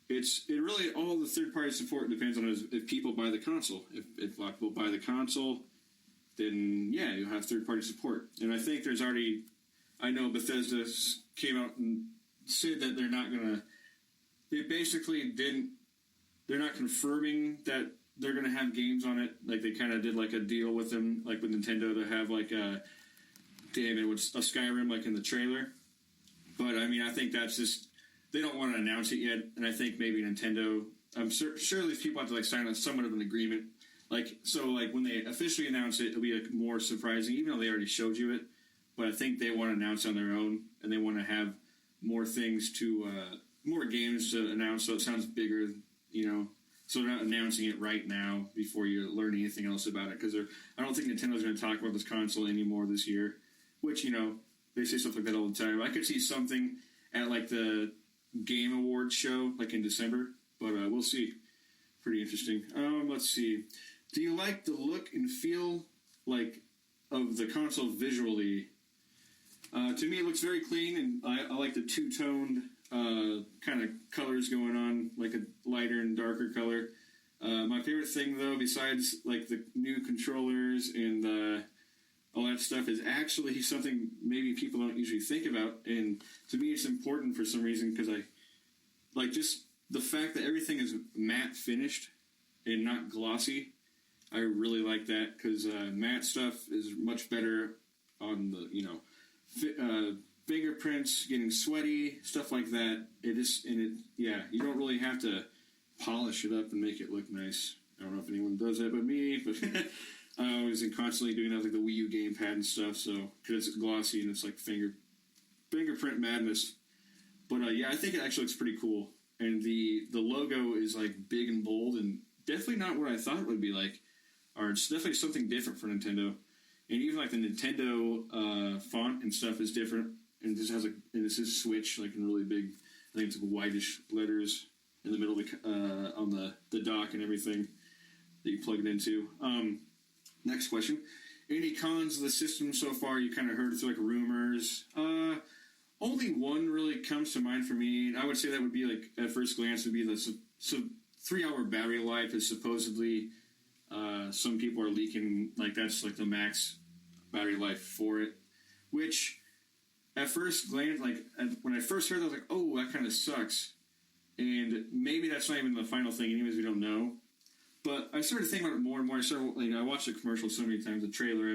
it really, all the third-party support depends on if people buy the console. If a lot of people buy the console, then, yeah, you'll have third-party support. And I think there's already, I know Bethesda came out and said that they're not going to, they basically they're not confirming that they're going to have games on it. Like, they kind of did, like, a deal with them, like with Nintendo, to have, like, a Skyrim, like, in the trailer. But, I mean, I think that's just, they don't want to announce it yet, and I think maybe Nintendo, I'm sure these people have to, like, sign on somewhat of an agreement. Like, so, like, when they officially announce it, it'll be, like, more surprising, even though they already showed you it. But I think they want to announce on their own, and they want to have more things more games to announce, so it sounds bigger, So they're not announcing it right now before you learn anything else about it, because I don't think Nintendo's going to talk about this console anymore this year, which, they say stuff like that all the time. I could see something at, like, the Game Awards show, like, in December, but we'll see. Pretty interesting. Let's see. Do you like the look and feel, like, of the console visually? To me, it looks very clean, and I like the two-toned kind of colors going on, like a lighter and darker color. My favorite thing, though, besides, like, the new controllers and all that stuff, is actually something maybe people don't usually think about, and to me it's important for some reason, because I like just the fact that everything is matte finished and not glossy. I really like that, because matte stuff is much better on the fingerprints getting sweaty, stuff like that. You don't really have to polish it up and make it look nice. I don't know if anyone does that but me, but I was constantly doing that, like the Wii U gamepad and stuff, so, because it's glossy and it's like fingerprint madness. But I think it actually looks pretty cool. And the logo is, like, big and bold, and definitely not what I thought it would be like. Or it's definitely something different for Nintendo. And even, like, the Nintendo font and stuff is different. And this is Switch, like, in really big, I think it's like whitish letters in the middle of on the dock and everything that you plug it into. Next question. Any cons of the system so far? You kind of heard through, like, rumors. Only one really comes to mind for me, and I would say that would be, like, at first glance, would be the 3-hour battery life is supposedly, some people are leaking, like, that's, like, the max battery life for it, which, at first glance, like, when I first heard that, I was like, oh, that kind of sucks, and maybe that's not even the final thing, anyways, we don't know, but I started thinking about it more and more. I watched the commercial so many times, the trailer,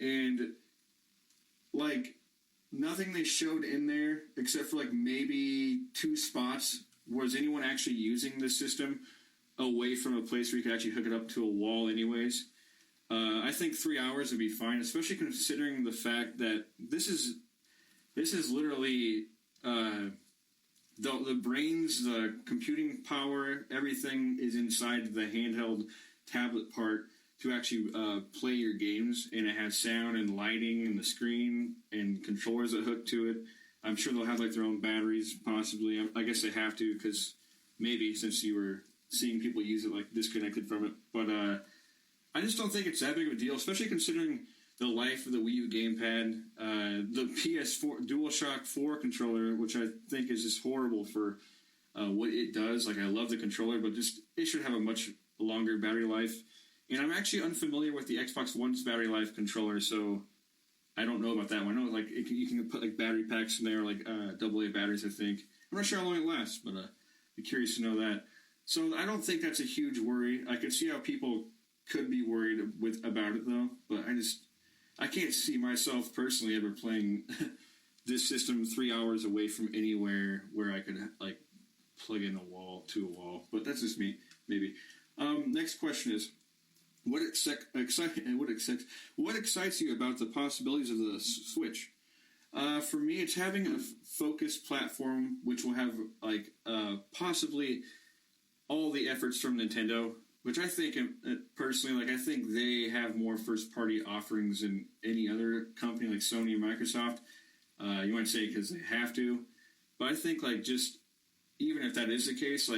and, like, nothing they showed in there, except for, like, maybe 2 spots, was anyone actually using the system away from a place where you could actually hook it up to a wall anyways. I think 3 hours would be fine, especially considering the fact that this is literally the brains, the computing power, everything is inside the handheld tablet part to actually play your games, and it has sound and lighting and the screen and controllers that hook to it. I'm sure they'll have, like, their own batteries, possibly. I guess they have to, because maybe since you were seeing people use it, like, disconnected from it. But I just don't think it's that big of a deal, especially considering the life of the Wii U gamepad, the PS4 DualShock 4 controller, which I think is just horrible for what it does. Like, I love the controller, but just it should have a much longer battery life. And I'm actually unfamiliar with the Xbox One's battery life controller, so I don't know about that one. I know, like, you can put, like, battery packs in there, like AA batteries, I think. I'm not sure how long it lasts, but be curious to know that. So I don't think that's a huge worry. I could see how people could be worried about it, though, but I can't see myself personally ever playing this system 3 hours away from anywhere where I could, like, plug in to a wall. But that's just me. maybe. Next question is, what excites you about the possibilities of the Switch? For me, it's having a focused platform which will have possibly all the efforts from Nintendo, which I think personally, I think they have more first-party offerings than any other company like Sony and Microsoft. You might say because they have to, but I think just even if that is the case,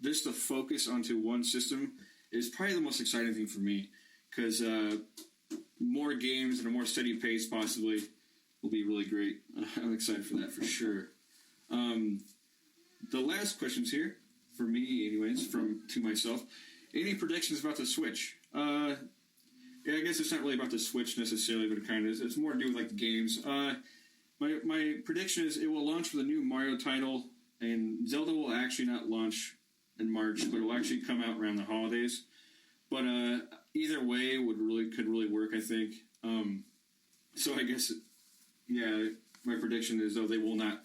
just the focus onto one system is probably the most exciting thing for me, because more games and a more steady pace possibly will be really great. I'm excited for that for sure. The last question's here, for me anyways, to myself. Any predictions about the Switch? Yeah, I guess it's not really about the Switch necessarily, but it kind of is. It's more to do with the games. My prediction is it will launch with a new Mario title, and Zelda will actually not launch in March, but it will actually come out around the holidays. But either way could really work, I think. So I guess, yeah, my prediction is though they will not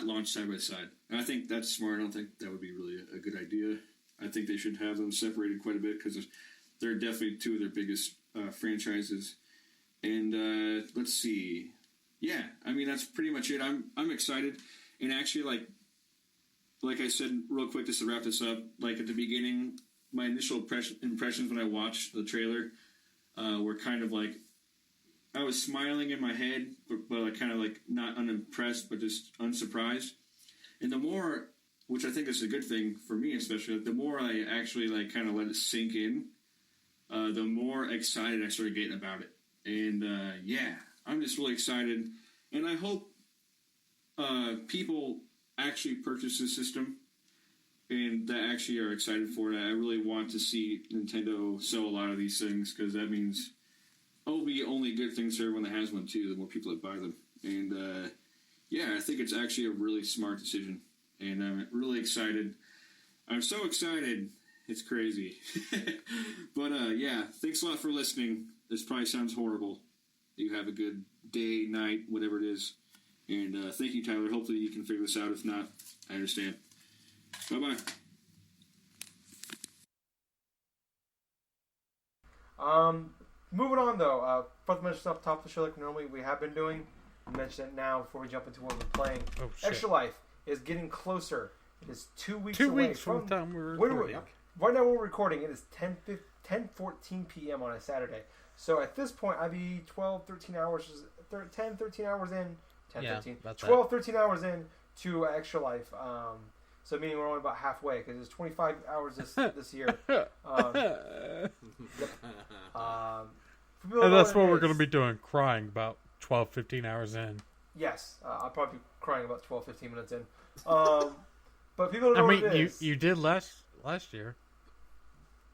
launch side by side. And I think that's smart. I don't think that would be really a good idea. I think they should have them separated quite a bit, because they're definitely two of their biggest franchises. And let's see. Yeah, I mean, that's pretty much it. I'm excited. And actually, like I said real quick, just to wrap this up, at the beginning, my initial impressions when I watched the trailer were kind of I was smiling in my head, but kind of not unimpressed, but just unsurprised. And the more, which I think is a good thing for me especially, the more I actually kind of let it sink in, the more excited I started getting about it. And yeah, I'm just really excited. And I hope people actually purchase this system and that actually are excited for it. I really want to see Nintendo sell a lot of these things, because that means it'll be only good things for everyone that has one too, the more people that buy them. And yeah, I think it's actually a really smart decision. And I'm really excited. I'm so excited. It's crazy. But yeah, thanks a lot for listening. This probably sounds horrible. You have a good day, night, whatever it is. And thank you, Tyler. Hopefully you can figure this out. If not, I understand. Bye-bye. Moving on, though. First mention up top of the show like normally we have been doing. I mentioned it now before we jump into what we're playing. Oh, Extra Life is getting closer. It is 2 weeks away. 2 weeks from the time we're recording. Right now we're recording. It is 10:14 p.m. on a Saturday. So at this point, I'd be 13 hours in. 13 hours in to Extra Life. So meaning we're only about halfway, because it's 25 hours this year. And that's what we're going to be doing, crying about 12, 15 hours in. Yes, I'll probably be crying about 12, 15 minutes in. But people don't know what it is. You did last year.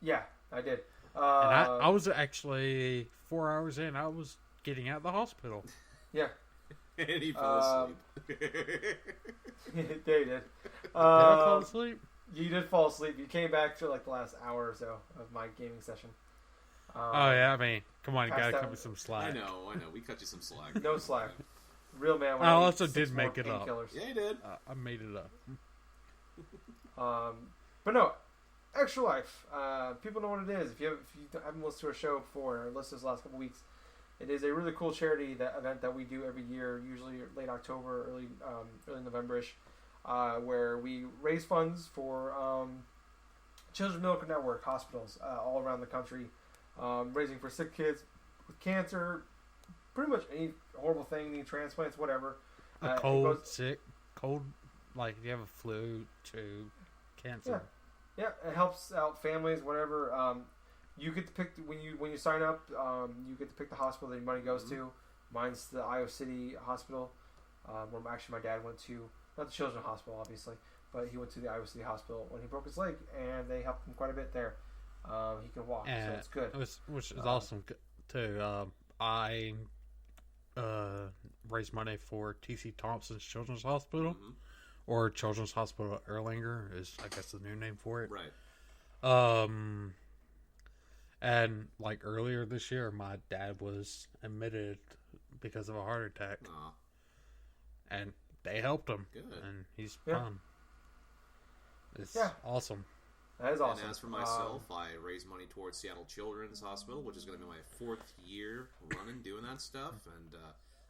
Yeah, I did. And I was actually 4 hours in. I was getting out of the hospital. Yeah. And he fell asleep. Yeah, you did. Did I fall asleep? You did fall asleep. You came back to the last hour or so of my gaming session. Oh yeah, I mean, come on, you gotta cut me some slack. I know. We cut you some slack. No slack. Real man. I also did make it up. Yeah, you did. I made it up. But no, Extra Life. People know what it is. If you haven't listened to our show before, or listened to the last couple weeks, it is a really cool charity event that we do every year, usually late October, early November-ish, where we raise funds for Children's Medical Network hospitals all around the country, raising for sick kids with cancer, pretty much any horrible thing, any transplants, whatever. Cold, like if you have a flu to cancer. Yeah, it helps out families, whatever. You get to pick when you sign up. You get to pick the hospital that your money goes to. Mine's the Iowa City Hospital, where actually my dad went to. Not the Children's Hospital, obviously, but he went to the Iowa City Hospital when he broke his leg, and they helped him quite a bit there. He can walk, so it's good. Which is awesome too. I raised money for T.C. Thompson's Children's Hospital, or Children's Hospital Erlanger is, I guess, the new name for it. Right. And earlier this year, my dad was admitted because of a heart attack. Aww. And they helped him. Good. And he's fine. It's awesome. That is awesome. And as for myself, I raise money towards Seattle Children's Hospital, which is going to be my 4th year running doing that stuff. And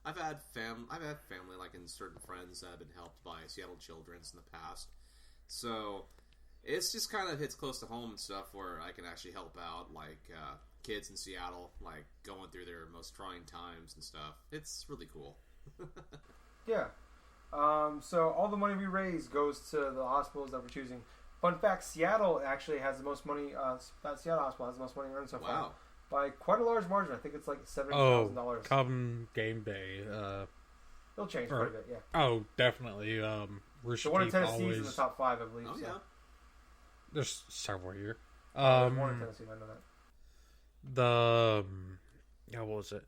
I've had family, like, and certain friends that have been helped by Seattle Children's in the past. So it's just kind of hits close to home and stuff where I can actually help out, like, kids in Seattle, like, going through their most trying times and stuff. It's really cool. Yeah. So all the money we raise goes to the hospitals that we're choosing. Fun fact, Seattle actually has the most money, Seattle Hospital has the most money earned so far. By quite a large margin. I think it's like $70,000. Oh, come game day. It'll change quite a bit, yeah. Oh, definitely. The one in Tennessee is in the top 5, I believe. Oh, yeah. There's several here. There's one in Tennessee, I know that. What was it?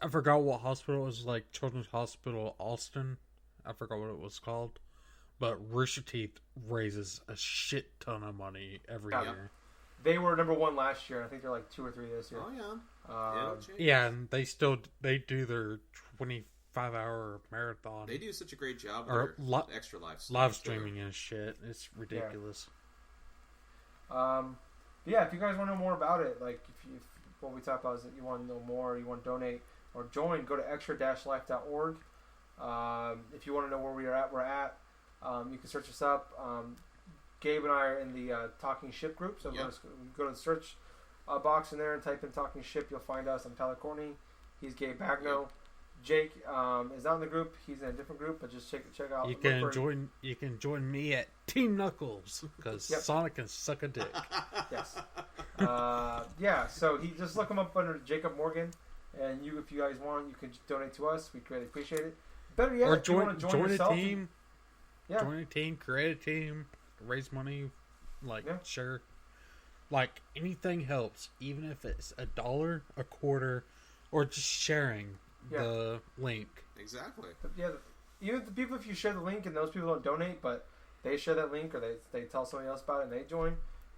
I forgot what hospital it was, like Children's Hospital Austin. I forgot what it was called. But Rooster Teeth raises a shit ton of money every year. They were number 1 last year. I think they're like 2 or 3 this year. Oh yeah. Yeah, and they do their 25-hour marathon. They do such a great job or with their extra live streaming and shit. It's ridiculous. Yeah, if you guys want to know more about it, like if what we talked about is that you want to know more, you want to donate or join, go to extra-life.org. If you want to know where we're at. You can search us up. Gabe and I are in the Talking Ship group, so go to the search box in there and type in Talking Ship. You'll find us. I'm Tyler Courtney. He's Gabe Bagno. Jake is not in the group. He's in a different group, but just check out. You can join me at Team Knuckles because Sonic can suck a dick. Yes. Yeah. So he just look him up under Jacob Morgan, and if you guys want, you can donate to us. We'd greatly appreciate it. Better yet, or if you want to join a team. Yeah. Join a team, create a team, raise money, share. Like, anything helps, even if it's $1, a quarter, or just sharing the link. Exactly. Yeah, even the people, if you share the link and those people don't donate, but they share that link or they tell somebody else about it and they join,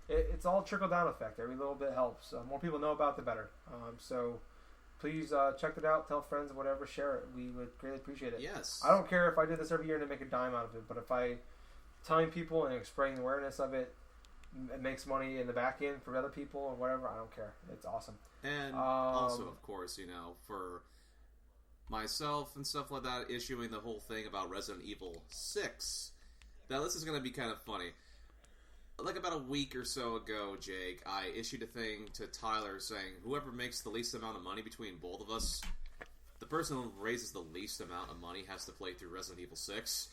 it's all trickle-down effect. Every little bit helps. The more people know about, the better. So please check it out, tell friends, whatever, share it. We would greatly appreciate it. Yes. I don't care if I did this every year and make a dime out of it, but if I telling people and spreading awareness of it, it makes money in the back end for other people or whatever, I don't care. It's awesome. And also, of course, for myself and stuff like that, issuing the whole thing about Resident Evil 6. Now, this is going to be kind of funny. Like about a week or so ago, Jake, I issued a thing to Tyler saying, whoever makes the least amount of money between both of us, the person who raises the least amount of money has to play through Resident Evil 6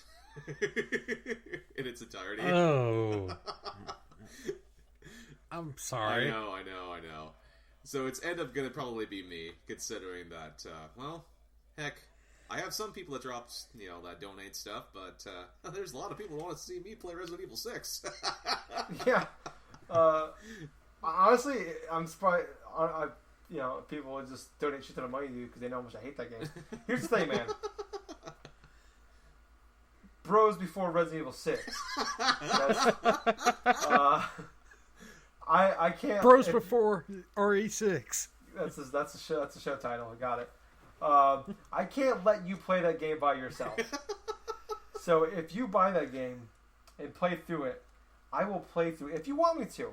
in its entirety. Oh. I'm sorry. I know. So it's end up going to probably be me, considering that, heck, I have some people that drop, that donate stuff, but there's a lot of people who want to see me play Resident Evil 6. Yeah. Honestly, I'm surprised. People would just donate shit ton of money to you because they know how much I hate that game. Here's the thing, man. Bros before Resident Evil 6. I can't. Bros before RE6. That's a show title. I got it. I can't let you play that game by yourself. So if you buy that game and play through it, I will play through it if you want me to.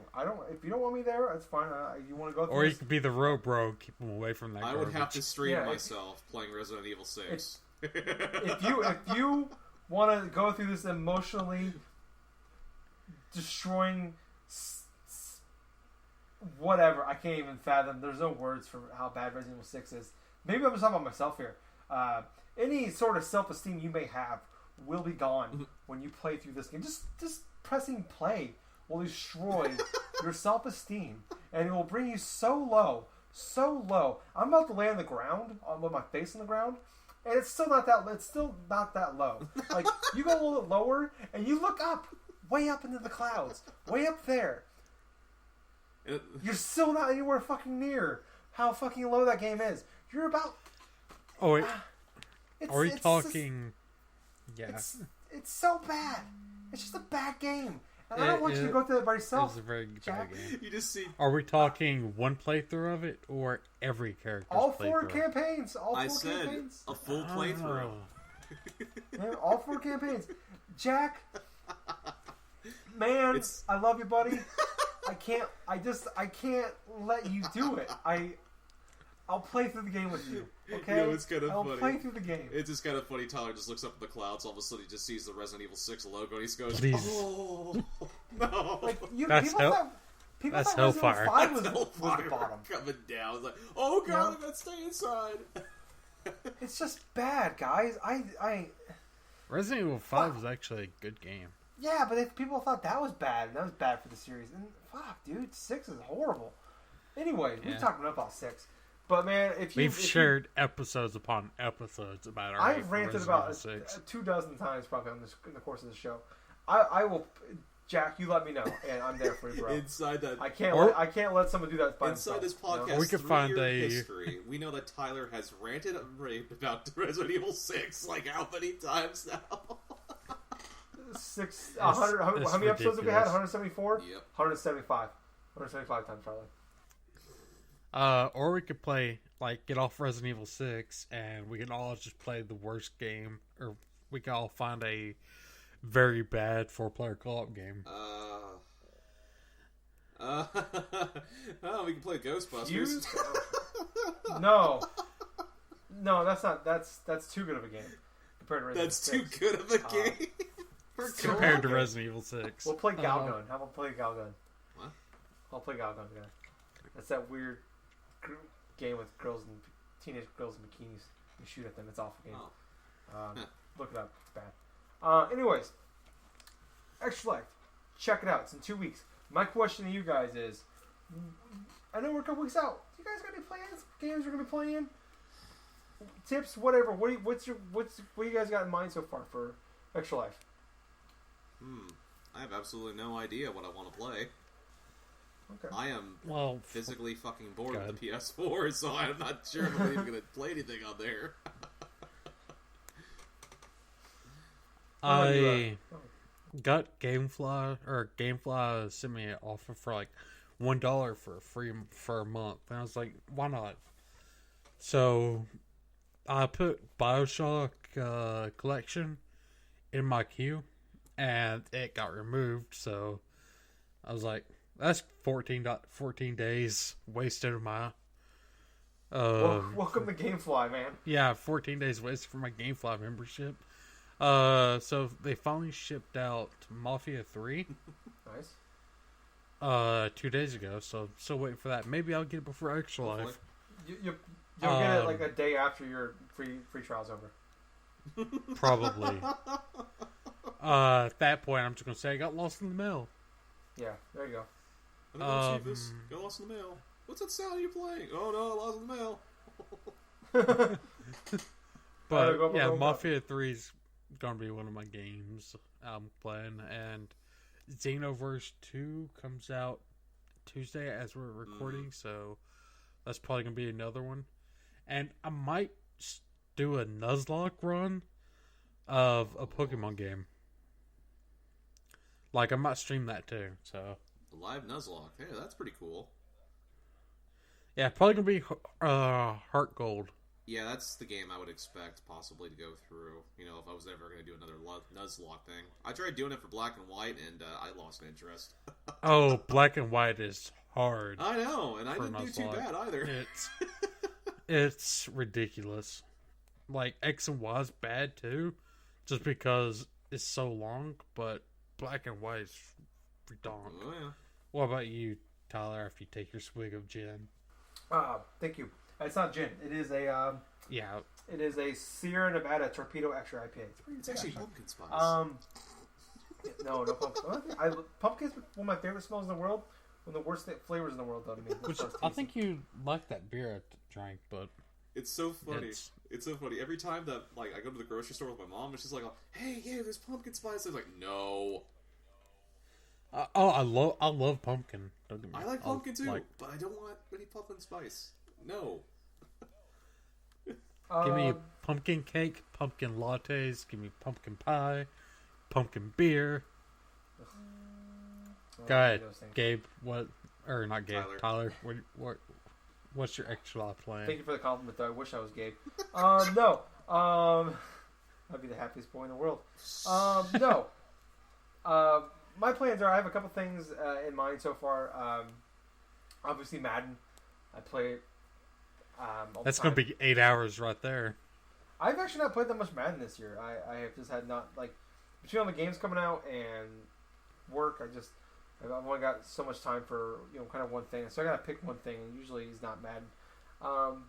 If you don't want me there, that's fine. You want to go through or you could be the road bro, keep them away from that. I would have to stream myself playing Resident Evil 6. If you want to go through this emotionally destroying whatever, I can't even fathom. There's no words for how bad Resident Evil 6 is. Maybe I'm just talking about myself here. Any sort of self-esteem you may have will be gone when you play through this game. Just pressing play will destroy your self-esteem, and it will bring you so low. I'm about to lay on the ground with my face on the ground, and it's still not that low. Like, you go a little bit lower, and you look up, way up into the clouds, way up there. You're still not anywhere fucking near how fucking low that game is. You're about. Oh wait. Are we talking? It's so bad. It's just a bad game, and I don't want you to go through it by yourself. It's a very bad game. You just see. Are we talking one playthrough of it or every character? All 4 campaigns. I said a full playthrough. Yeah, all 4 campaigns. Jack. Man, I love you, buddy. I can't let you do it. I'll play through the game with you. Okay? It's kind of funny. I'll play through the game. It's just kind of funny. Tyler just looks up at the clouds. All of a sudden, he just sees the Resident Evil 6 logo, and he goes, Please. "Oh no!" That's people thought hellfire. Resident Evil 5 was the bottom. Coming down. It's like, oh god, I gotta stay inside. It's just bad, guys. Resident Evil 5 was actually a good game. Yeah, but if people thought that was bad, and that was bad for the series, and fuck, dude, 6 is horrible. Anyway, we've talked about 6. But man, we've shared episodes upon episodes about our. I've ranted about 2 dozen times probably in the course of the show. I will, Jack. You let me know, and I'm there for you, bro. Inside that, I can't let someone do that by inside themselves, this podcast. We could find history. We know that Tyler has ranted and raved about Resident Evil 6 like how many times now? 100. How many episodes have we had? 174. Yep. 175. 175 times probably. Or we could play, get off Resident Evil 6, and we can all just play the worst game, or we can all find a very bad 4-player co-op game. We can play Ghostbusters. No, that's too good of a game compared to Resident Evil 6. That's too good of a game compared to Resident Evil 6. We'll play Galgun. How about play Galgun? What? I'll play Galgun again. That's that weird game with teenage girls in bikinis. You shoot at them. It's awful game. Look it up. It's bad. Anyways, Extra Life. Check it out. It's in 2 weeks. My question to you guys is, I know we're a couple weeks out. You guys got any plans? Games you're gonna be playing? Tips? Whatever. What do you guys got in mind so far for Extra Life? I have absolutely no idea what I want to play. Okay. I am physically fucking bored with the PS4, so I'm not sure if I'm even going to play anything on there. I got Gamefly sent me an offer for $1 for free for a month, and I was like, why not? So I put BioShock Collection in my queue, and it got removed. So I was like, that's 14 days wasted of my. Welcome to GameFly, man. Yeah, 14 days wasted for my GameFly membership. So they finally shipped out Mafia 3. Nice. 2 days ago. So still waiting for that. Maybe I'll get it before Extra Life. You'll get it a day after your free trial's over. Probably. At that point, I'm just gonna say I got lost in the mail. Yeah, there you go. I don't know, Chiefus. Got lost in the mail. What's that sound you're playing? Oh no, lost in the mail. But yeah, Mafia 3 is gonna be one of my games I'm playing, and Xenoverse 2 comes out Tuesday as we're recording, so that's probably gonna be another one. And I might do a Nuzlocke run of a Pokemon game. I might stream that too. So live Nuzlocke, hey, that's pretty cool. Yeah, probably gonna be Heart Gold. Yeah, that's the game I would expect possibly to go through. If I was ever going to do another Nuzlocke thing. I tried doing it for Black and White, and I lost interest. Oh, Black and White is hard. I know, and I didn't do too bad either. It's ridiculous. X and Y is bad too, just because it's so long. But Black and White is redonk. Oh yeah. What about you, Tyler? If you take your swig of gin. Thank you. It's not gin. It is a It is a Sierra Nevada Torpedo Extra IPA. It's actually pumpkin spice. No pumpkin. Pumpkin's one of my favorite smells in the world. One of the worst flavors in the world, though. To me, which I think you like that beer I drank, but it's so funny. It's so funny. Every time that I go to the grocery store with my mom, and she's like, "Hey, yeah, there's pumpkin spice." I'm like, "No." I love pumpkin. I like pumpkin too, but I don't want any pumpkin spice. No. Give me pumpkin cake, pumpkin lattes. Give me pumpkin pie, pumpkin beer. Go ahead, Gabe. What? Or not Gabe? Tyler. What's your extra life plan? Thank you for the compliment, though. I wish I was Gabe. No. I'd be the happiest boy in the world. No. my plans are, I have a couple things in mind so far. Obviously, Madden. I play it all That's the time. going to be 8 hours right there. I've actually not played that much Madden this year. I have just had not, like, between all the games coming out and work, I've only got so much time for, kind of one thing. So I got to pick one thing, and usually it's not Madden.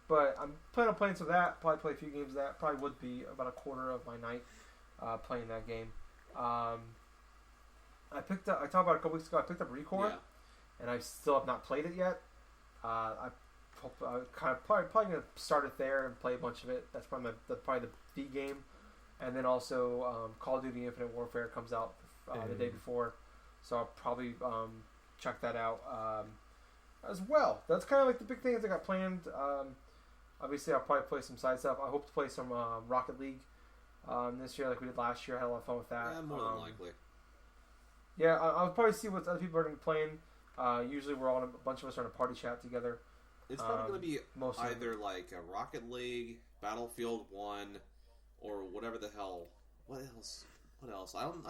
But I'm planning on playing some of that. Probably play a few games of that. Probably would be about a quarter of my night playing that game. I talked about a couple weeks ago, I picked up Recore, and I still have not played it yet. I kind of probably going to start it there and play a bunch of it. That's probably the B game. And then also Call of Duty Infinite Warfare comes out the day before. So I'll probably check that out as well. That's kind of like the big things I got planned. Obviously, I'll probably play some side stuff. I hope to play some Rocket League this year like we did last year. I had a lot of fun with that. Yeah, more than likely. Yeah, I'll probably see what other people are going to be playing. Usually we're all a bunch of us are in a party chat together. It's probably going to be either like a Rocket League, Battlefield 1, or whatever the hell. What else?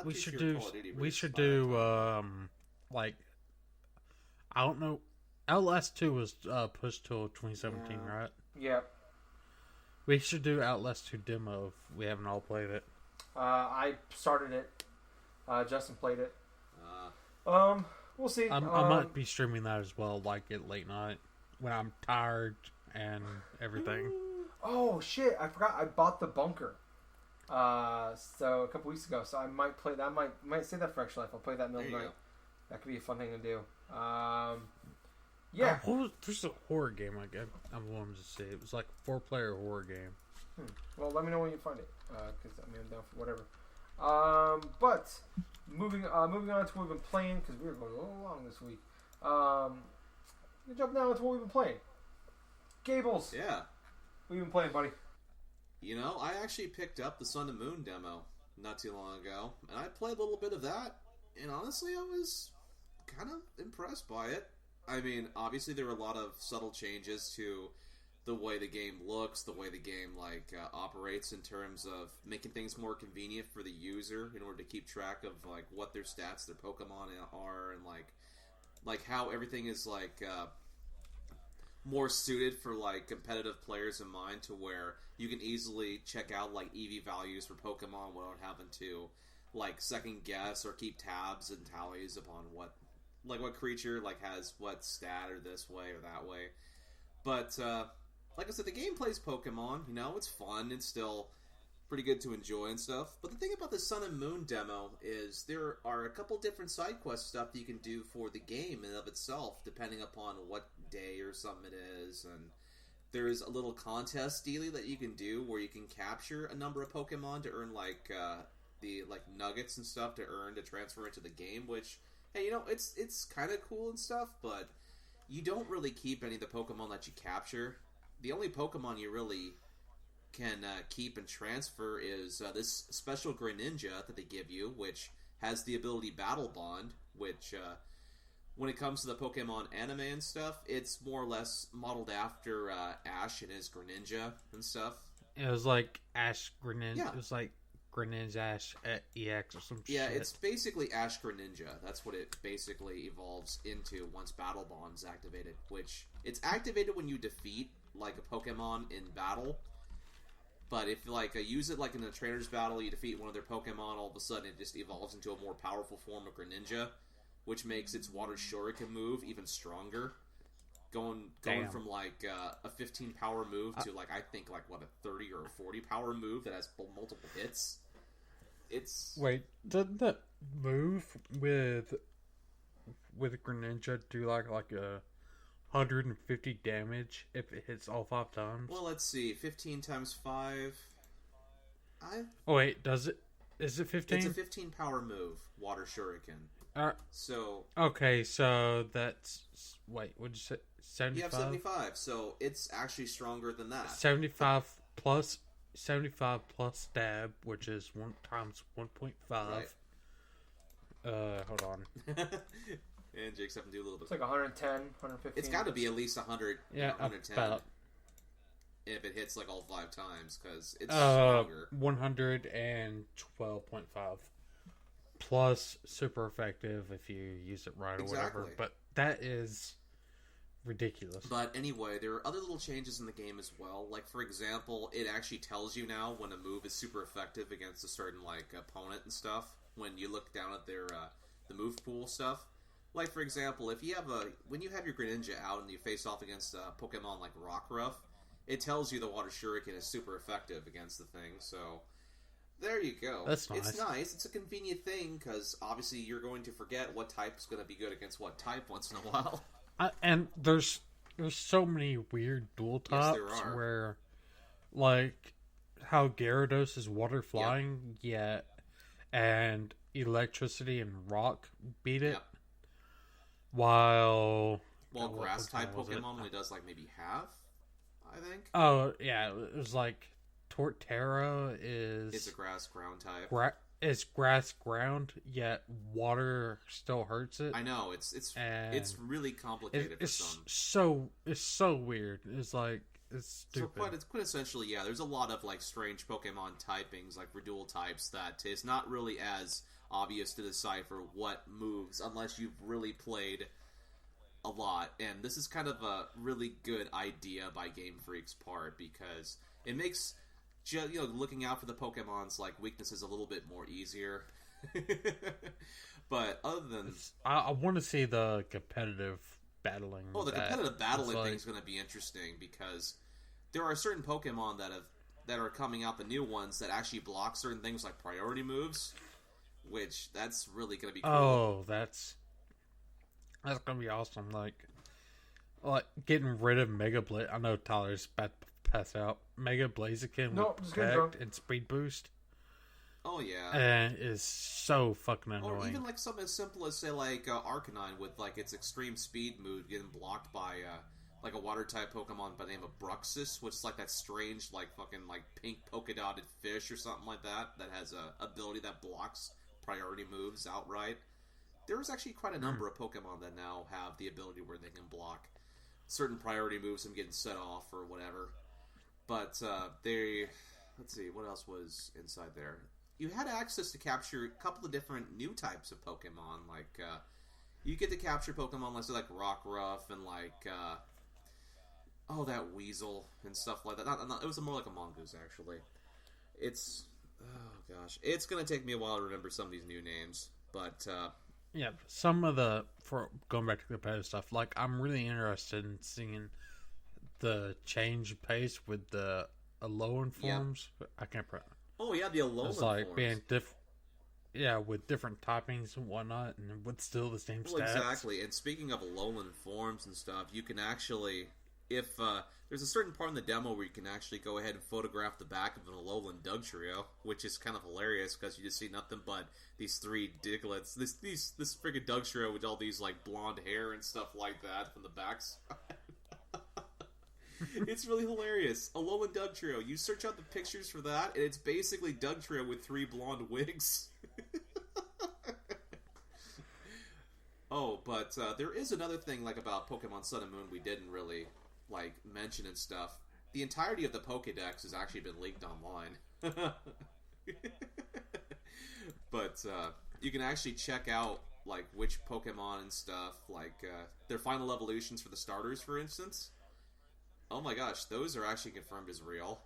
We should do like, I don't know. Outlast 2 was pushed till 2017, right? Yeah. We should do Outlast 2 demo if we haven't all played it. I started it. Justin played it. We'll see. I might be streaming that as well, like at late night when I'm tired and everything. Oh shit! I forgot. I bought the bunker. So a couple weeks ago. So I might play that. I might save that for extra life. I'll play that in the middle of the night. That could be a fun thing to do. Yeah. There's a horror game I wanted to see. It was like a 4-player horror game. Well, let me know when you find it. Because I'm down for whatever. But moving on to what we've been playing, because we were going a little long this week. We jump now into what we've been playing. Gables. Yeah. What have you been playing, buddy? I actually picked up the Sun and Moon demo not too long ago, and I played a little bit of that, and honestly, I was kind of impressed by it. I mean, obviously there were a lot of subtle changes to the way the game looks, the way the game operates in terms of making things more convenient for the user in order to keep track of what their stats, their Pokemon are, and like how everything is more suited for competitive players in mind, to where you can easily check out EV values for Pokemon without having to second guess or keep tabs and tallies upon what creature has what stat or this way or that way. But like I said, the game plays Pokemon. It's fun. It's still pretty good to enjoy and stuff. But the thing about the Sun and Moon demo is there are a couple different side quest stuff that you can do for the game in and of itself, depending upon what day or something it is. And there's a little contest dealie that you can do where you can capture a number of Pokemon to earn the nuggets and stuff to transfer into the game, which, hey, it's kind of cool and stuff, but you don't really keep any of the Pokemon that you capture. The only Pokemon you really can keep and transfer is this special Greninja that they give you, which has the ability Battle Bond, which when it comes to the Pokemon anime and stuff, it's more or less modeled after Ash and his Greninja and stuff. It was like Ash Greninja. Yeah. It was like Greninja Ash EX or some shit. Yeah, it's basically Ash Greninja. That's what it basically evolves into once Battle Bond's activated, which it's activated when you defeat a Pokemon in battle. But if you use it in a trainer's battle, you defeat one of their Pokemon, all of a sudden it just evolves into a more powerful form of Greninja, which makes its Water Shuriken move even stronger. Going from a 15 power move to I think a 30 or a 40 power move that has multiple hits. Wait, doesn't that move with Greninja do like a 150 damage if it hits all 5 times? Well, let's see. 15 times 5. Oh wait, does it? Is it 15? It's a 15 power move, Water Shuriken. So okay, so that's wait. What'd you say? 75. You have 75, so it's actually stronger than that. 75 plus stab, which is 1 times 1.5. Right. Hold on. And Jake's having to do a little bit. It's 110, 115. It's got to be at least 100. Yeah, 110. About. If it hits all 5 times, because it's stronger. 112.5 plus super effective if you use it right or whatever. But that is ridiculous. But anyway, there are other little changes in the game as well. Like, for example, it actually tells you now when a move is super effective against a certain, like, opponent and stuff. When you look down at their, the move pool stuff. Like, for example, if you have when you have your Greninja out and you face off against a Pokemon like Rockruff, it tells you the Water Shuriken is super effective against the thing, so there you go. That's nice. It's nice. It's a convenient thing, because obviously you're going to forget what type is going to be good against what type once in a while. And there's so many weird dual tops where, like, how Gyarados is water flying, yet, and electricity and rock beat it. Yep. While grass type Pokemon only does like maybe half, I think. Oh yeah, it was like Torterra is. It's a grass ground type. It's grass ground, yet water still hurts it. I know it's really complicated. It's so weird. It's like it's stupid. So quintessentially, yeah. There's a lot of like strange Pokemon typings, like for dual types, that is not really as obvious to decipher what moves unless you've really played a lot. And this is kind of a really good idea by Game Freak's part, because it makes looking out for the Pokemon's like weaknesses a little bit more easier. But other than I want to see the competitive battling. Oh, the competitive battling thing is going to be interesting, because there are certain Pokemon that are coming out, the new ones, that actually block certain things like priority moves. Which, that's really going to be cool. Oh, that's going to be awesome. Like getting rid of Mega Blaze. I know Tyler's about to pass out. Mega Blaziken with Protect and Speed Boost. Oh, yeah. And is so fucking annoying. Or even like something as simple as, say, like Arcanine with like its extreme speed move getting blocked by like a water-type Pokemon by the name of Bruxus, which is like that strange, like fucking like pink polka-dotted fish or something like that has a ability that blocks priority moves outright. There's actually quite a number of Pokemon that now have the ability where they can block certain priority moves from getting set off or whatever. But let's see, what else was inside there? You had access to capture a couple of different new types of Pokemon. Like, you get to capture Pokemon, let's say, like Rockruff and like, that Weasel and stuff like that. It was more like a Mongoose, actually. Oh gosh, it's gonna take me a while to remember some of these new names, but yeah, some of for going back to the competitive stuff, like I'm really interested in seeing the change pace with the Alolan forms. Yep. I can't pronounce. Oh yeah, the Alolan it's like forms. being with different toppings and whatnot, and with still the same stats. Exactly. And speaking of Alolan forms and stuff, you can actually, if there's a certain part in the demo where you can actually go ahead and photograph the back of an Alolan Dugtrio, which is kind of hilarious because you just see nothing but these three Diglets, this freaking Dugtrio with all these like blonde hair and stuff like that from the backside. It's really hilarious. Alolan Dugtrio. You search out the pictures for that, and it's basically Dugtrio with 3 blonde wigs. Oh, but there is another thing like about Pokemon Sun and Moon we didn't really like mention and stuff. The entirety of the Pokédex has actually been leaked online. But you can actually check out like which Pokemon and stuff, like their final evolutions for the starters, for instance. Oh my gosh, those are actually confirmed as real,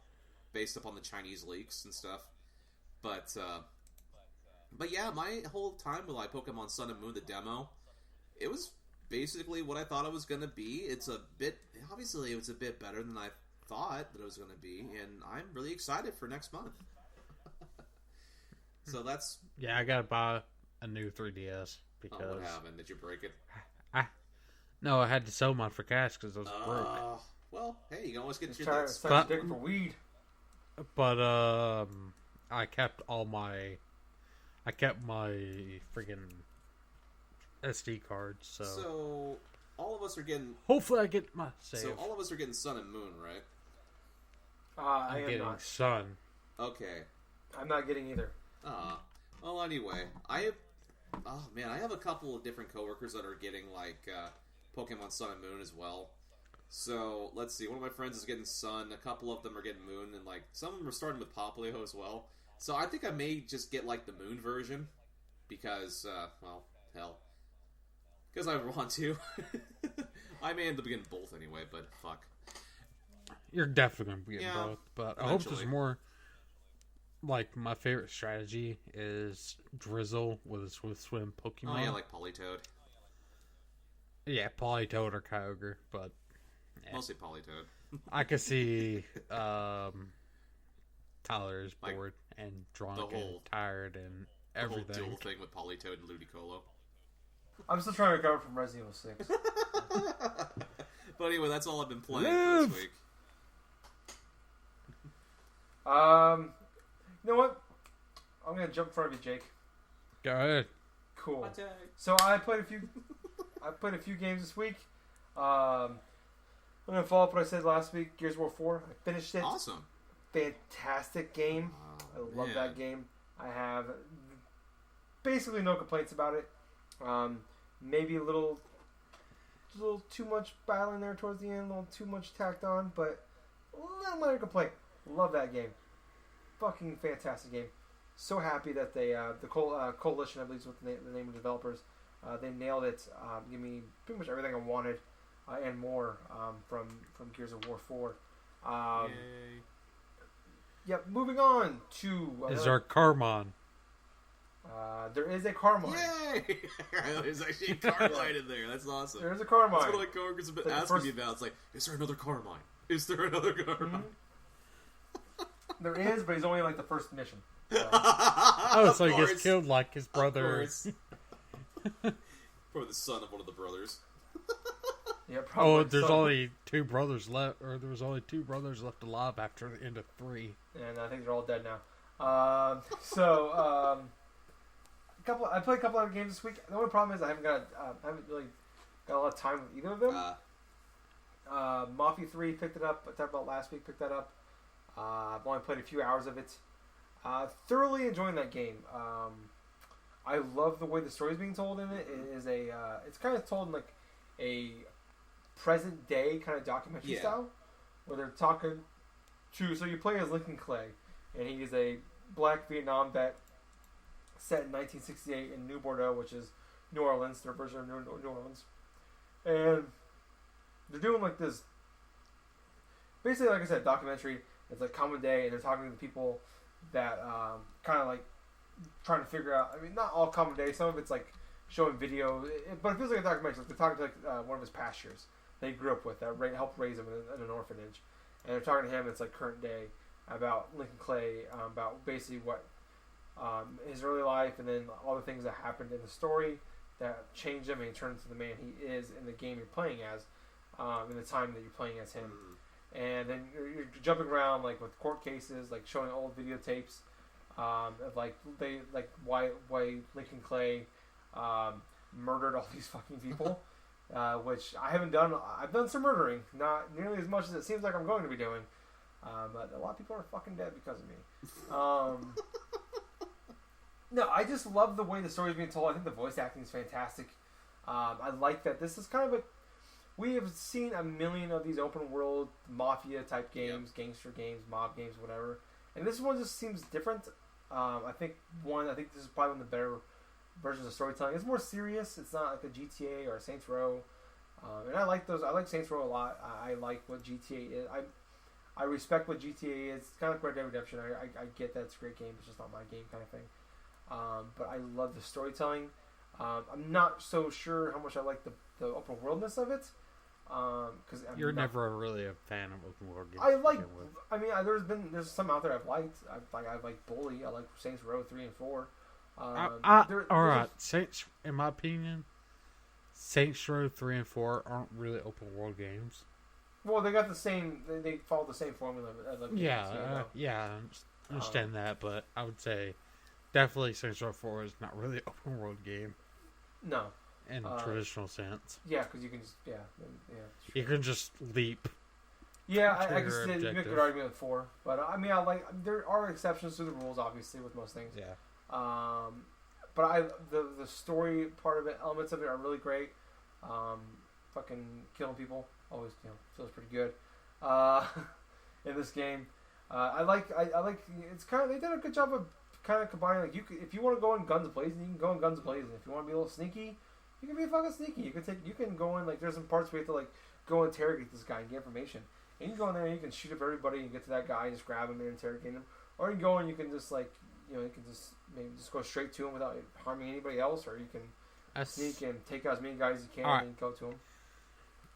based upon the Chinese leaks and stuff. But yeah, my whole time with like Pokemon Sun and Moon, the demo, it was basically what I thought it was going to be. Obviously it was a bit better than I thought that it was going to be, and I'm really excited for next month. So that's... Yeah, I gotta buy a new 3DS, because... Oh, what happened? Did you break it? No, I had to sell mine for cash because it was broke. Well, hey, you can always get your things. Digging for weed. But I kept my freaking SD cards. So all of us are getting. Hopefully, I get my save. So all of us are getting Sun and Moon, right? I'm getting not. Sun. Okay. I'm not getting either. Well, anyway, I have a couple of different coworkers that are getting like Pokemon Sun and Moon as well. So, let's see. One of my friends is getting Sun. A couple of them are getting Moon. And, like, some of them are starting with Popplio as well. So, I think I may just get, like, the Moon version. because, well, hell. Because I want to. I may end up getting both anyway, but fuck. You're definitely going to be getting both, but eventually. I hope there's more. Like, my favorite strategy is Drizzle with a Swift Swim Pokemon. Oh, yeah, like Politoed. Yeah, Politoed or Kyogre, but... Yeah. Mostly Politoed. I could see Tyler is bored and drunk and tired and everything. The whole dual thing with Politoed and Ludicolo. I'm still trying to recover from Resident Evil 6. But anyway, that's all I've been playing this week. You know what? I'm gonna jump in front of you, Jake. Go ahead. Cool. So I played a few. I played a few games this week. I'm gonna follow up what I said last week. Gears of War 4. I finished it. Awesome. Fantastic game. I love that game. I have basically no complaints about it. Maybe a little too much battle in there towards the end. A little too much tacked on, but not minor complaint. Love that game. Fucking fantastic game. So happy that they the coalition, I believe is what the name of the developers, they nailed it. Give me pretty much everything I wanted and more from Gears of War 4. Yay. Yep. Moving on to is there a Carmine? There is a Carmine. Yay! There's actually a Carmine in there. That's awesome. There's a Carmine. That's what my coworkers have been asking me about. It's like, is there another Carmine? Is there another Carmine? Mm-hmm. There is, but he's only like the first mission. So. So he gets killed like his brother. Probably the son of one of the brothers. Yeah, probably. Oh, there's only 2 brothers left, or there was only 2 brothers left alive after the end of 3. And I think they're all dead now. I played a couple other games this week. The only problem is I haven't really got a lot of time with either of them. Mafia 3 picked it up. I talked about last week. Picked that up. I've only played a few hours of it. Thoroughly enjoying that game. I love the way the story's being told in it. It is it's kind of told in like a present day kind of documentary style, where they're talking to. So you play as Lincoln Clay, and he is a black Vietnam vet set in 1968 in New Bordeaux, which is New Orleans, their version of New Orleans, and they're doing like this. Basically, like I said, documentary. It's like common day, and they're talking to the people that kind of like trying to figure out. I mean, not all common day. Some of it's like showing video, but it feels like a documentary. Like they're talking to like one of his pastors that he grew up with that helped raise him in an orphanage, and they're talking to him. It's like current day about Lincoln Clay, about basically what his early life, and then all the things that happened in the story that changed him and he turned into the man he is in the game you're playing as, in the time that you're playing as him. And then you're jumping around like with court cases, like showing old videotapes of like why Lincoln Clay murdered all these fucking people, which I haven't done. I've done some murdering, not nearly as much as it seems like I'm going to be doing, but a lot of people are fucking dead because of me. No, I just love the way the story's being told. I think the voice acting is fantastic. I like that this is kind of a. We have seen a million of these open world Mafia type games, gangster games, mob games, whatever. And this one just seems different. I think this is probably one of the better versions of storytelling. It's more serious. It's not like a GTA or a Saints Row. And I like those. I like Saints Row a lot. I like what GTA is. I respect what GTA is. It's kind of like Red Dead Redemption. I get that it's a great game. It's just not my game kind of thing. But I love the storytelling. I'm not so sure how much I like the open worldness of it. Because you're never really a fan of open world games. I mean, there's some out there I've liked. I like Bully. I like Saints Row 3 and 4. Alright, Saints. In my opinion, Saints Row 3 and 4 aren't really open world games. Well, they got the same. They follow the same formula. I understand that, but I would say definitely Saints Row 4 is not really an open world game. No. In traditional sense. Yeah, because you can just you can just leap. Yeah, I guess you make a good argument with 4, but I mean, there are exceptions to the rules, obviously, with most things. Yeah. But the story part of it, elements of it are really great. Fucking killing people always feels pretty good. In this game, I like it's kind of they did a good job of kind of combining like if you want to go in guns blazing, you can go in guns blazing. If you want to be a little sneaky, you can be fucking sneaky. You can go in like there's some parts where you have to like go interrogate this guy and get information. And you can go in there and you can shoot up everybody and get to that guy and just grab him and interrogate him. Or you can go and you can just like you can just maybe just go straight to him without harming anybody else, or you can sneak and take out as many guys as you can and go to him.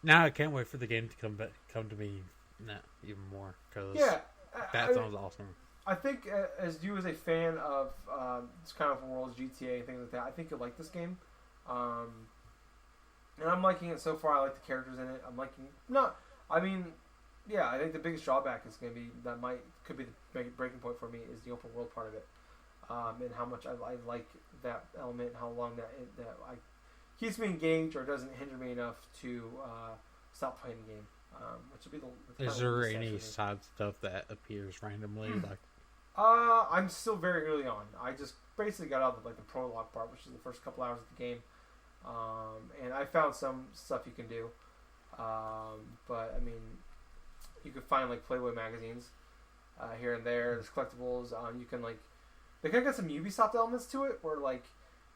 Now I can't wait for the game to come to me even more because that sounds awesome. I think as you as a fan of this kind of world, GTA and things like that, I think you'll like this game. And I'm liking it so far. I like the characters in it. I think the biggest drawback is going to be could be the breaking point for me is the open world part of it, and how much I like that element, and how long that keeps me engaged or doesn't hinder me enough to stop playing the game. Which would be the. Is there any side stuff that appears randomly? I'm still very early on. I just basically got out of the prologue part, which is the first couple hours of the game, and I found some stuff you can do. But I mean, you can find Playboy magazines here and there. There's collectibles. You can they kind of got some Ubisoft elements to it, where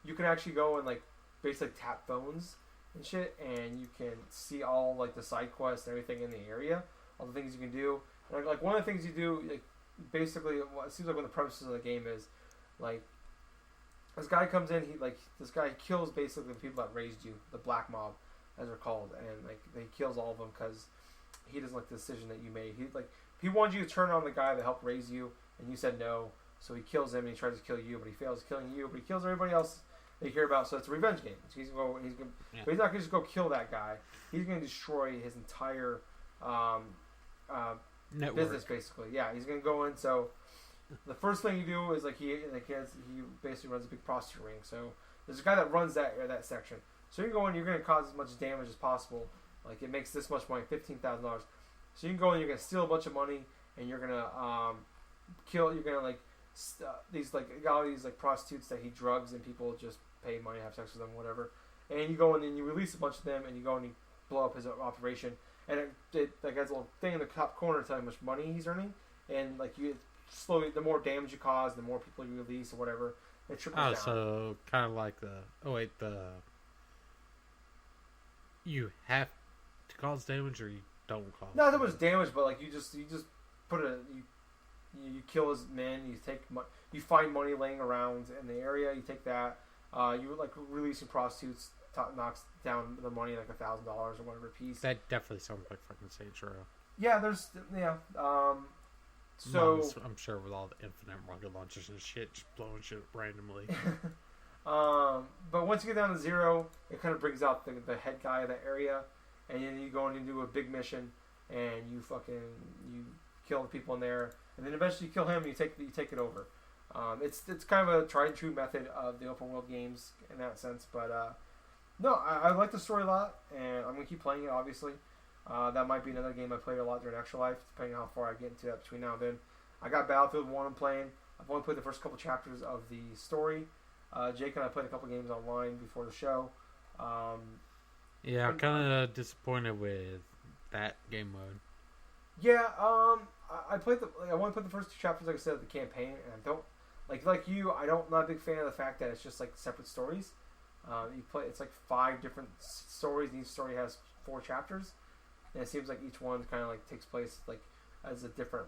you can actually go and basically tap phones and shit, and you can see all the side quests and everything in the area, all the things you can do. And, one of the things you do, basically, it seems like one of the premises of the game is this guy comes in, this guy kills basically the people that raised you, the black mob, as they're called, and he kills all of them because he doesn't like the decision that you made. He wanted you to turn on the guy that helped raise you, and you said no, so he kills him and he tries to kill you, but he fails killing you, but he kills everybody else that you hear about. So it's a revenge game. So but he's not going to just go kill that guy. He's going to destroy his entire business, basically. Yeah, he's going to go in. So the first thing you do is he basically runs a big prostitute ring. So there's a guy that runs that section. So you can go in. You're going to cause as much damage as possible. It makes this much money, $15,000. So you can go in. You're going to steal a bunch of money, and you're going to kill. You're going to these all these prostitutes that he drugs, and people just pay money to have sex with them, whatever. And you go in and you release a bunch of them, and you go and you blow up his operation. And it has a little thing in the top corner telling how much money he's earning. And you slowly, the more damage you cause, the more people you release or whatever. It triples down. So kind of you have to cause damage, or you don't cause. Not that much damage, but you just put you kill his men. You find money laying around in the area. You take that. You releasing prostitutes knocks down the money $1,000 or whatever a piece. That definitely sounds like fucking Saints Row. Yeah, so I'm sure with all the infinite rocket launchers and shit, just blowing shit randomly. But once you get down to 0, it kind of brings out the head guy of that area, and then you go in and do a big mission, and you kill the people in there, and then eventually you kill him, and you take it over. It's kind of a tried and true method of the open world games in that sense, but no, I like the story a lot, and I'm gonna keep playing it. Obviously, that might be another game I played a lot during Extra Life, depending on how far I get into that between now and then. I got Battlefield 1 I'm playing. I've only played the first couple chapters of the story. Jake and I played a couple games online before the show. Yeah, I'm kind of disappointed with that game mode. Yeah, I played I only played the first 2 chapters, like I said, of the campaign, and I don't like you. Not a big fan of the fact that it's just separate stories. It's 5 different stories, and each story has 4 chapters, and it seems like each one kind of takes place as a different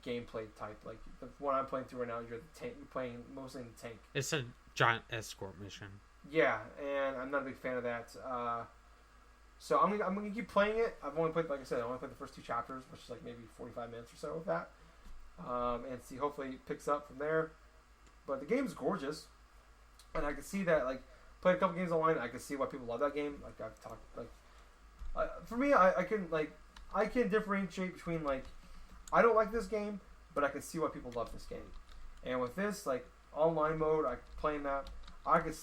gameplay type. The one I'm playing through right now, you're the tank. You're playing mostly in the tank. It's a giant escort mission. Yeah, and I'm not a big fan of that. So I'm gonna keep playing it. I've only played, like I said, the first 2 chapters, which is maybe 45 minutes or so of that, and see. Hopefully it picks up from there. But the game's gorgeous, and I can see that. Played a couple games online. I can see why people love that game. I've talked. For me, I can differentiate between I don't like this game, but I can see why people love this game. And with this online mode, playing that. I could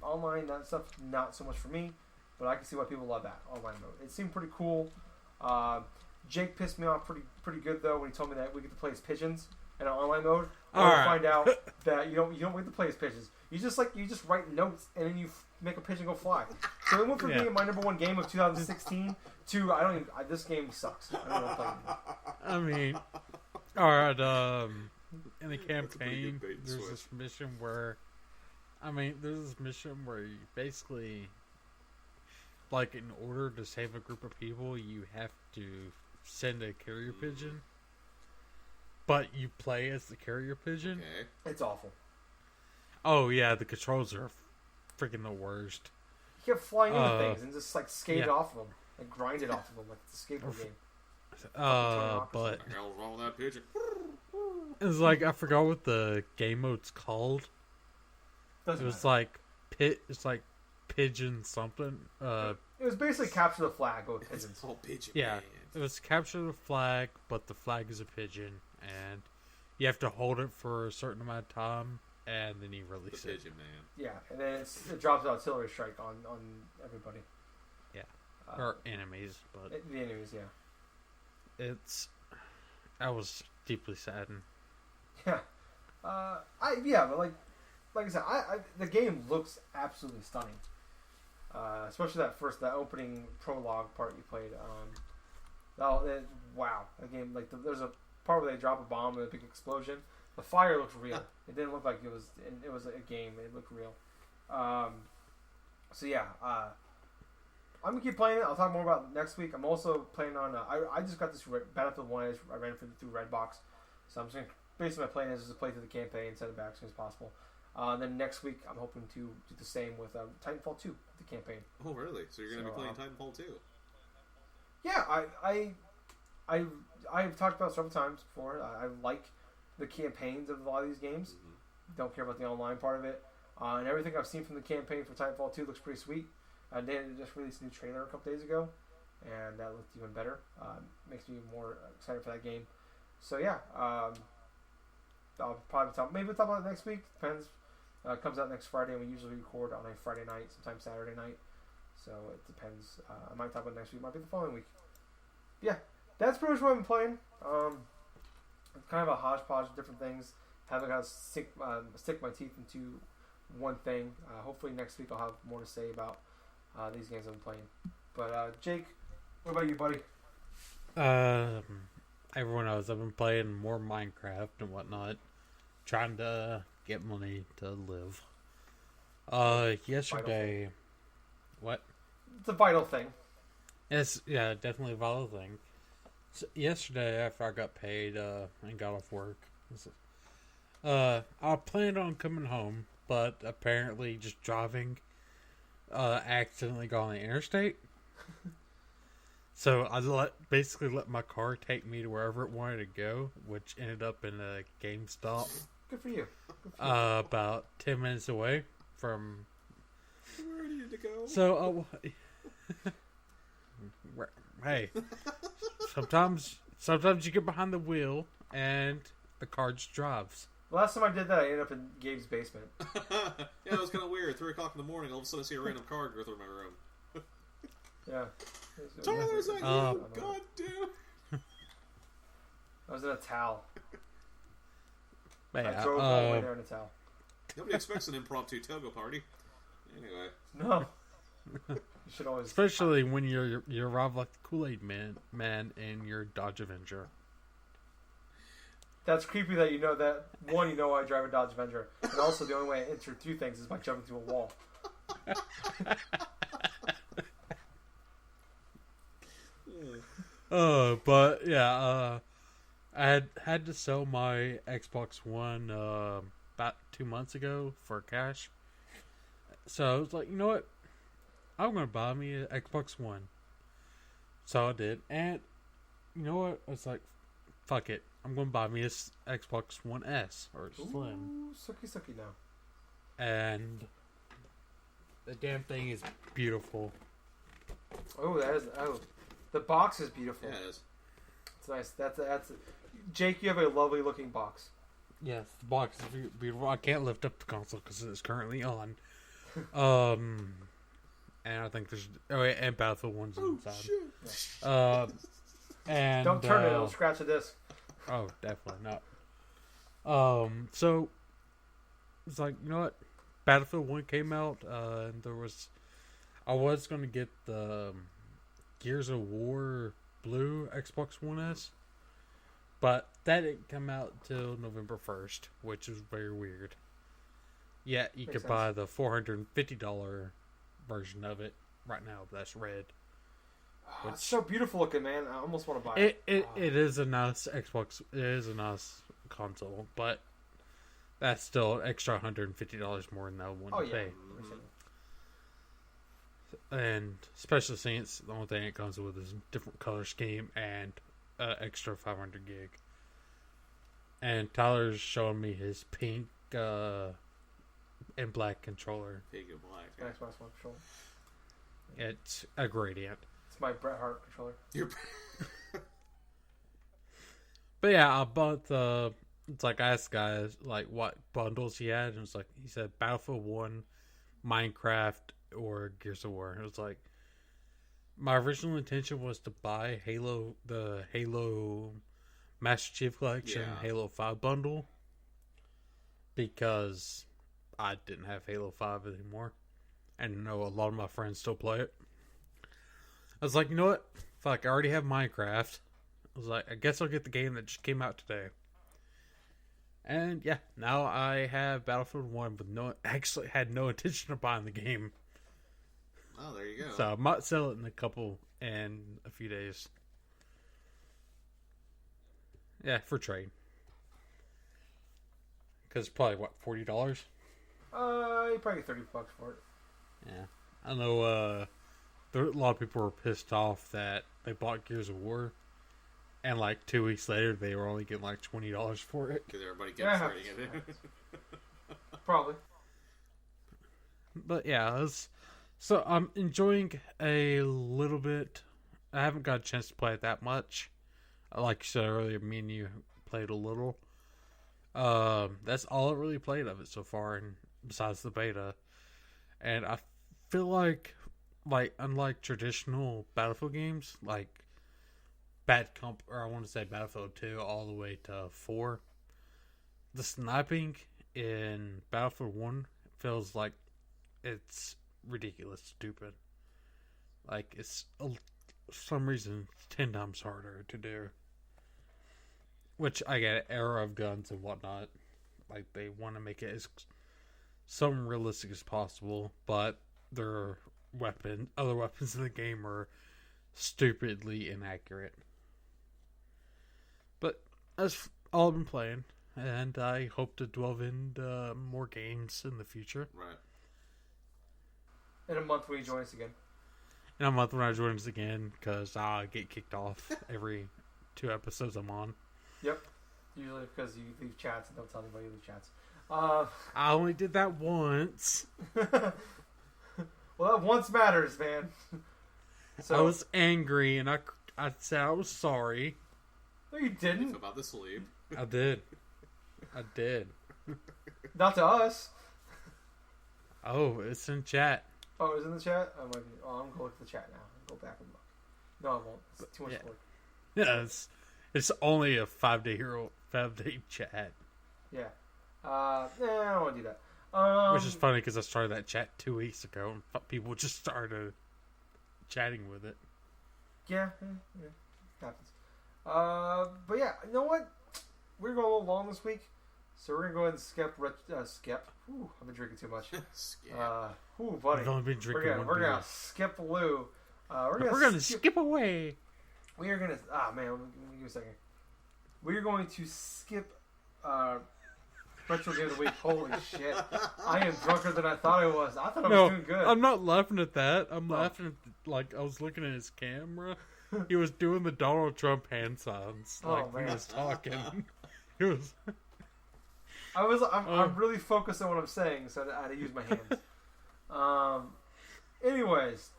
online, that stuff not so much for me, but I can see why people love that online mode. It seemed pretty cool. Jake pissed me off pretty good though when he told me that we get to play as pigeons in an online mode. I find out that you don't get to play as pigeons. You just write notes and then you make a pigeon go fly. So it went from being my number 1 game of 2016 to this game sucks. I don't know what to play anymore. I mean, all right. in the campaign, there's this mission where, you basically, like, in order to save a group of people, you have to send a carrier pigeon. But you play as the carrier pigeon. Okay. It's awful. Oh yeah, the controls are freaking the worst. You kept flying into things and just like skate off of them, like grind it off of them, like it's a skateboard game. But what the hell's wrong with that pigeon? It's like I forgot what the game mode's called. Doesn't it was matter. like It's like pigeon something. It was basically capture the flag with pigeons. It's all pigeon. Yeah, Man. it was capture the flag, but the flag is a pigeon, and you have to hold it for a certain amount of time, and then you release the it. Pigeon Man. Yeah, and then it drops an artillery strike on everybody. Yeah, or enemies, but the enemies. Yeah, I was deeply saddened. Yeah, but like I said, the game looks absolutely stunning. Especially that opening prologue part you played. Wow, the game, like there's a part where they drop a bomb and a big explosion. The fire looked real. It didn't look like it was a game. It looked real. So yeah, I'm gonna keep playing it. I'll talk more about it next week. I'm also playing on. I just got this Battlefield 1. I ran through Redbox, so I'm just gonna basically my plan is to play through the campaign, send it back as soon as possible. And then next week, I'm hoping to do the same with Titanfall 2, the campaign. Oh, really? So you're going to be playing Titanfall 2? Yeah, I've talked about it several times before. I like the campaigns of a lot of these games. Mm-hmm. Don't care about the online part of it. And everything I've seen from the campaign for Titanfall 2 looks pretty sweet. They just released a new trailer a couple days ago, and that looked even better. Makes me more excited for that game. So yeah, I'll probably talk about it next week. Depends. It comes out next Friday, and we usually record on a Friday night, sometimes Saturday night. So it depends. I might talk about it next week. Might be the following week. Yeah, that's pretty much what I've been playing. It's kind of a hodgepodge of different things. Haven't got to stick my teeth into one thing. Hopefully next week I'll have more to say about these games I've been playing. But Jake, what about you, buddy? Everyone knows I've been playing more Minecraft and whatnot, trying to get money to live. Yesterday, what? It's a vital thing. It's definitely a vital thing. So yesterday, after I got paid and got off work, I planned on coming home, but apparently just driving, accidentally got on the interstate. So I basically let my car take me to wherever it wanted to go, which ended up in a GameStop. Good for you. About 10 minutes away from. Where do you need to go? So, hey, sometimes you get behind the wheel and the car just drives. Last time I did that, I ended up in Gabe's basement. Yeah, it was kind of weird. 3 o'clock in the morning, all of a sudden I see a random car go through my room. Yeah. Tyler's like, you, god damn. I was in a towel. Yeah, I drove all the way there in a towel. Nobody expects an impromptu toga party. Anyway. No. You should always... Especially when you arrive like the Kool-Aid man in your Dodge Avenger. That's creepy that you know that. One, you know I drive a Dodge Avenger. And also the only way I enter through things is by jumping through a wall. But yeah, I had to sell my Xbox One about 2 months ago for cash. So I was like, you know what? I'm gonna buy me an Xbox One. So I did, and you know what? I was like, fuck it. I'm gonna buy me a Xbox One S or Slim. Ooh, sucky now. And the damn thing is beautiful. Oh, the box is beautiful. Yeah, it is. It's nice. That's Jake, you have a lovely looking box. Yes, the box is beautiful. I can't lift up the console because it's currently on. And I think there's and Battlefield 1's inside. Shit. And don't turn it; it'll scratch the disc. Oh, definitely not. So it's like, you know what? Battlefield 1 came out, and I was going to get the Gears of War Blue Xbox One S, but that didn't come out till November 1st, which is very weird. Yeah, you could buy the $450 version of it right now. That's red. It's so beautiful looking, man. I almost want to buy it. It is a nice Xbox. It is a nice console, but that's still an extra $150 more than I want to pay. And especially since the only thing it comes with is a different color scheme and extra 500 gig. And Tyler's showing me his pink and black controller. Pink and black. Xbox One controller. It's a gradient. It's my Bret Hart controller. But yeah, I bought the. It's like I asked guys like what bundles he had, and it's like he said Battlefield 1, Minecraft, or Gears of War. It was like my original intention was to buy the Halo Master Chief Collection, Halo 5 bundle, because I didn't have Halo 5 anymore, and I know a lot of my friends still play it. I was like, you know what? Fuck, I already have Minecraft. I was like, I guess I'll get the game that just came out today. And yeah, now I have Battlefield 1, but actually had no intention of buying the game. Oh, there you go. So I might sell it in a few days. Yeah, for trade. Because probably, what, $40? You probably get $30 for it. Yeah. I know a lot of people were pissed off that they bought Gears of War, and like 2 weeks later they were only getting like $20 for it. Because everybody gets it. Probably. But yeah, so I'm enjoying a little bit. I haven't got a chance to play it that much. Like you said earlier, me and you played a little. That's all I really played of it so far, and besides the beta. And I feel like unlike traditional Battlefield games, like I want to say Battlefield 2 all the way to 4, the sniping in Battlefield 1 feels like it's ridiculous stupid. Like, it's for some reason 10 times harder to do. Which I get, era of guns and whatnot. Like, they want to make it as some realistic as possible, but their other weapons in the game are stupidly inaccurate. But that's all I've been playing, and I hope to delve into more games in the future. Right. In a month when you join us again. In a month when I join us again, because I get kicked off every 2 episodes I'm on. Yep. Usually because you leave chats and don't tell anybody you leave chats. I only did that once. Well, that once matters, man. So, I was angry, and I said I was sorry. No, you didn't. About the sleep. I did. Not to us. Oh, it's in chat. Oh, it's in the chat? I'm going to look at the chat now. I'll go back and look. No, I won't. It's too much work. Yeah, it's only a 5-day chat. Yeah. I don't want to do that. Which is funny because I started that chat 2 weeks ago and people just started chatting with it. Yeah, happens. But yeah, you know what? We're going a little long this week, so we're gonna go ahead and skip. Ooh, I've been drinking too much. Buddy. I've only been drinking We're gonna skip Lou. We're gonna skip away. We are gonna. Man, give me a second. We are going to skip retro game of the week. Holy shit! I am drunker than I thought I was. I thought I was doing good. I'm not laughing at that. I'm laughing at I was looking at his camera. He was doing the Donald Trump hand signs he was talking. He was. I'm really focused on what I'm saying, so I had to use my hands. Anyways,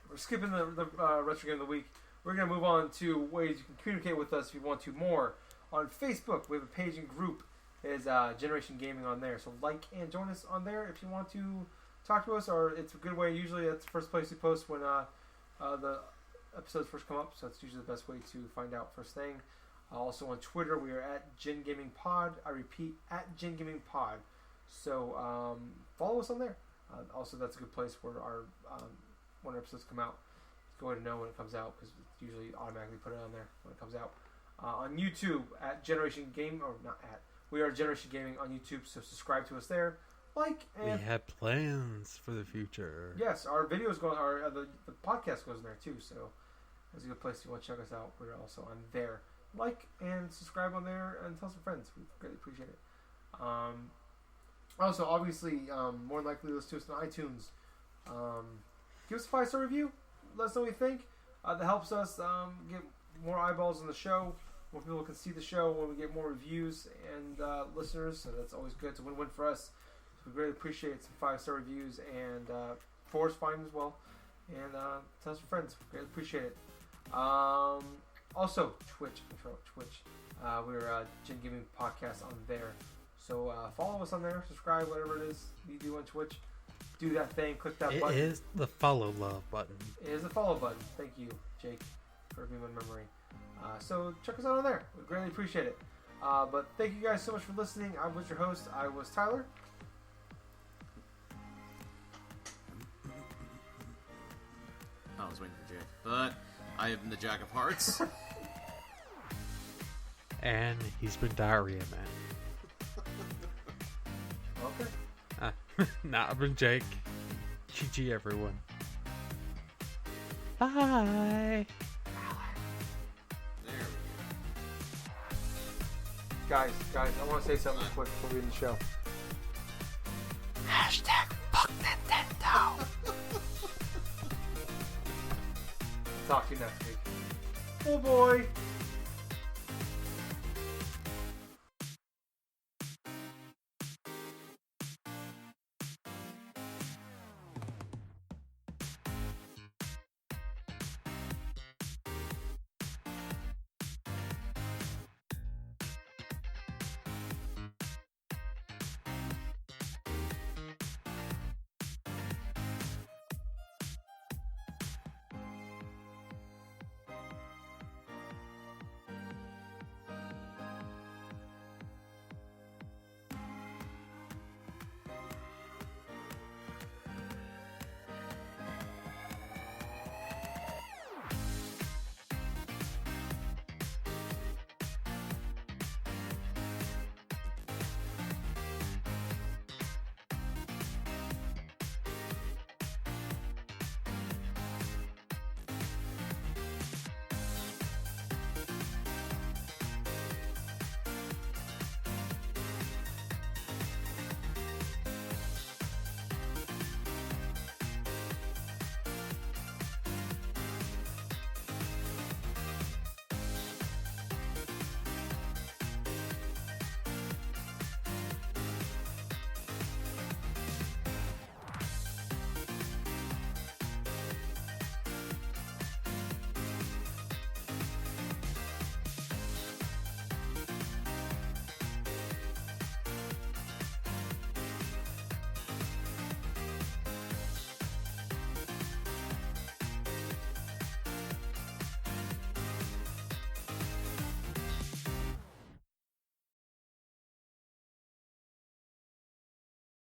we're skipping the retro game of the week. We're going to move on to ways you can communicate with us if you want to more. On Facebook, we have a page and group. It's Generation Gaming on there. So like and join us on there if you want to talk to us, or it's a good way. Usually that's the first place we post when the episodes first come up, so that's usually the best way to find out first thing. Also on Twitter, we are at GenGaming Pod. I repeat, at GenGaming Pod. So follow us on there. Also, that's a good place where our when episodes come out, it's going to know when it comes out because it's usually automatically put it on there when it comes out. on YouTube at Generation Game, or not at. We are Generation Gaming on YouTube, so subscribe to us there. And we have plans for the future. Yes, our videos go, the podcast goes in there too, so that's a good place to want to check us out. We're also on there. And subscribe on there and tell some friends. We greatly appreciate it. Also, obviously, more than likely listen to us on iTunes. Give us a 5-star review. Let us know what you think. That helps us get more eyeballs on the show. More people can see the show when we get more reviews and listeners. So that's always good. It's a win-win for us. So we greatly appreciate some 5-star reviews and Forest Find as well. And tell us your friends. We greatly appreciate it. Also, Twitch. We're GenGaming Podcast on there. So follow us on there, subscribe, whatever it is you do on Twitch. Do that thing, click that button. It is the follow love button. It is the follow button. Thank you, Jake, for being my memory. So check us out on there. We greatly appreciate it. But thank you guys so much for listening. I was your host. I was Tyler. I was waiting for Jake. But I have been the Jack of Hearts. And he's been Diarrhea Man. Okay. Nah, I've been Jake. GG, everyone. Bye. There we go. Guys, I want to say something quick before we end the show. #fuck Nintendo. Talk to you next week. Oh boy.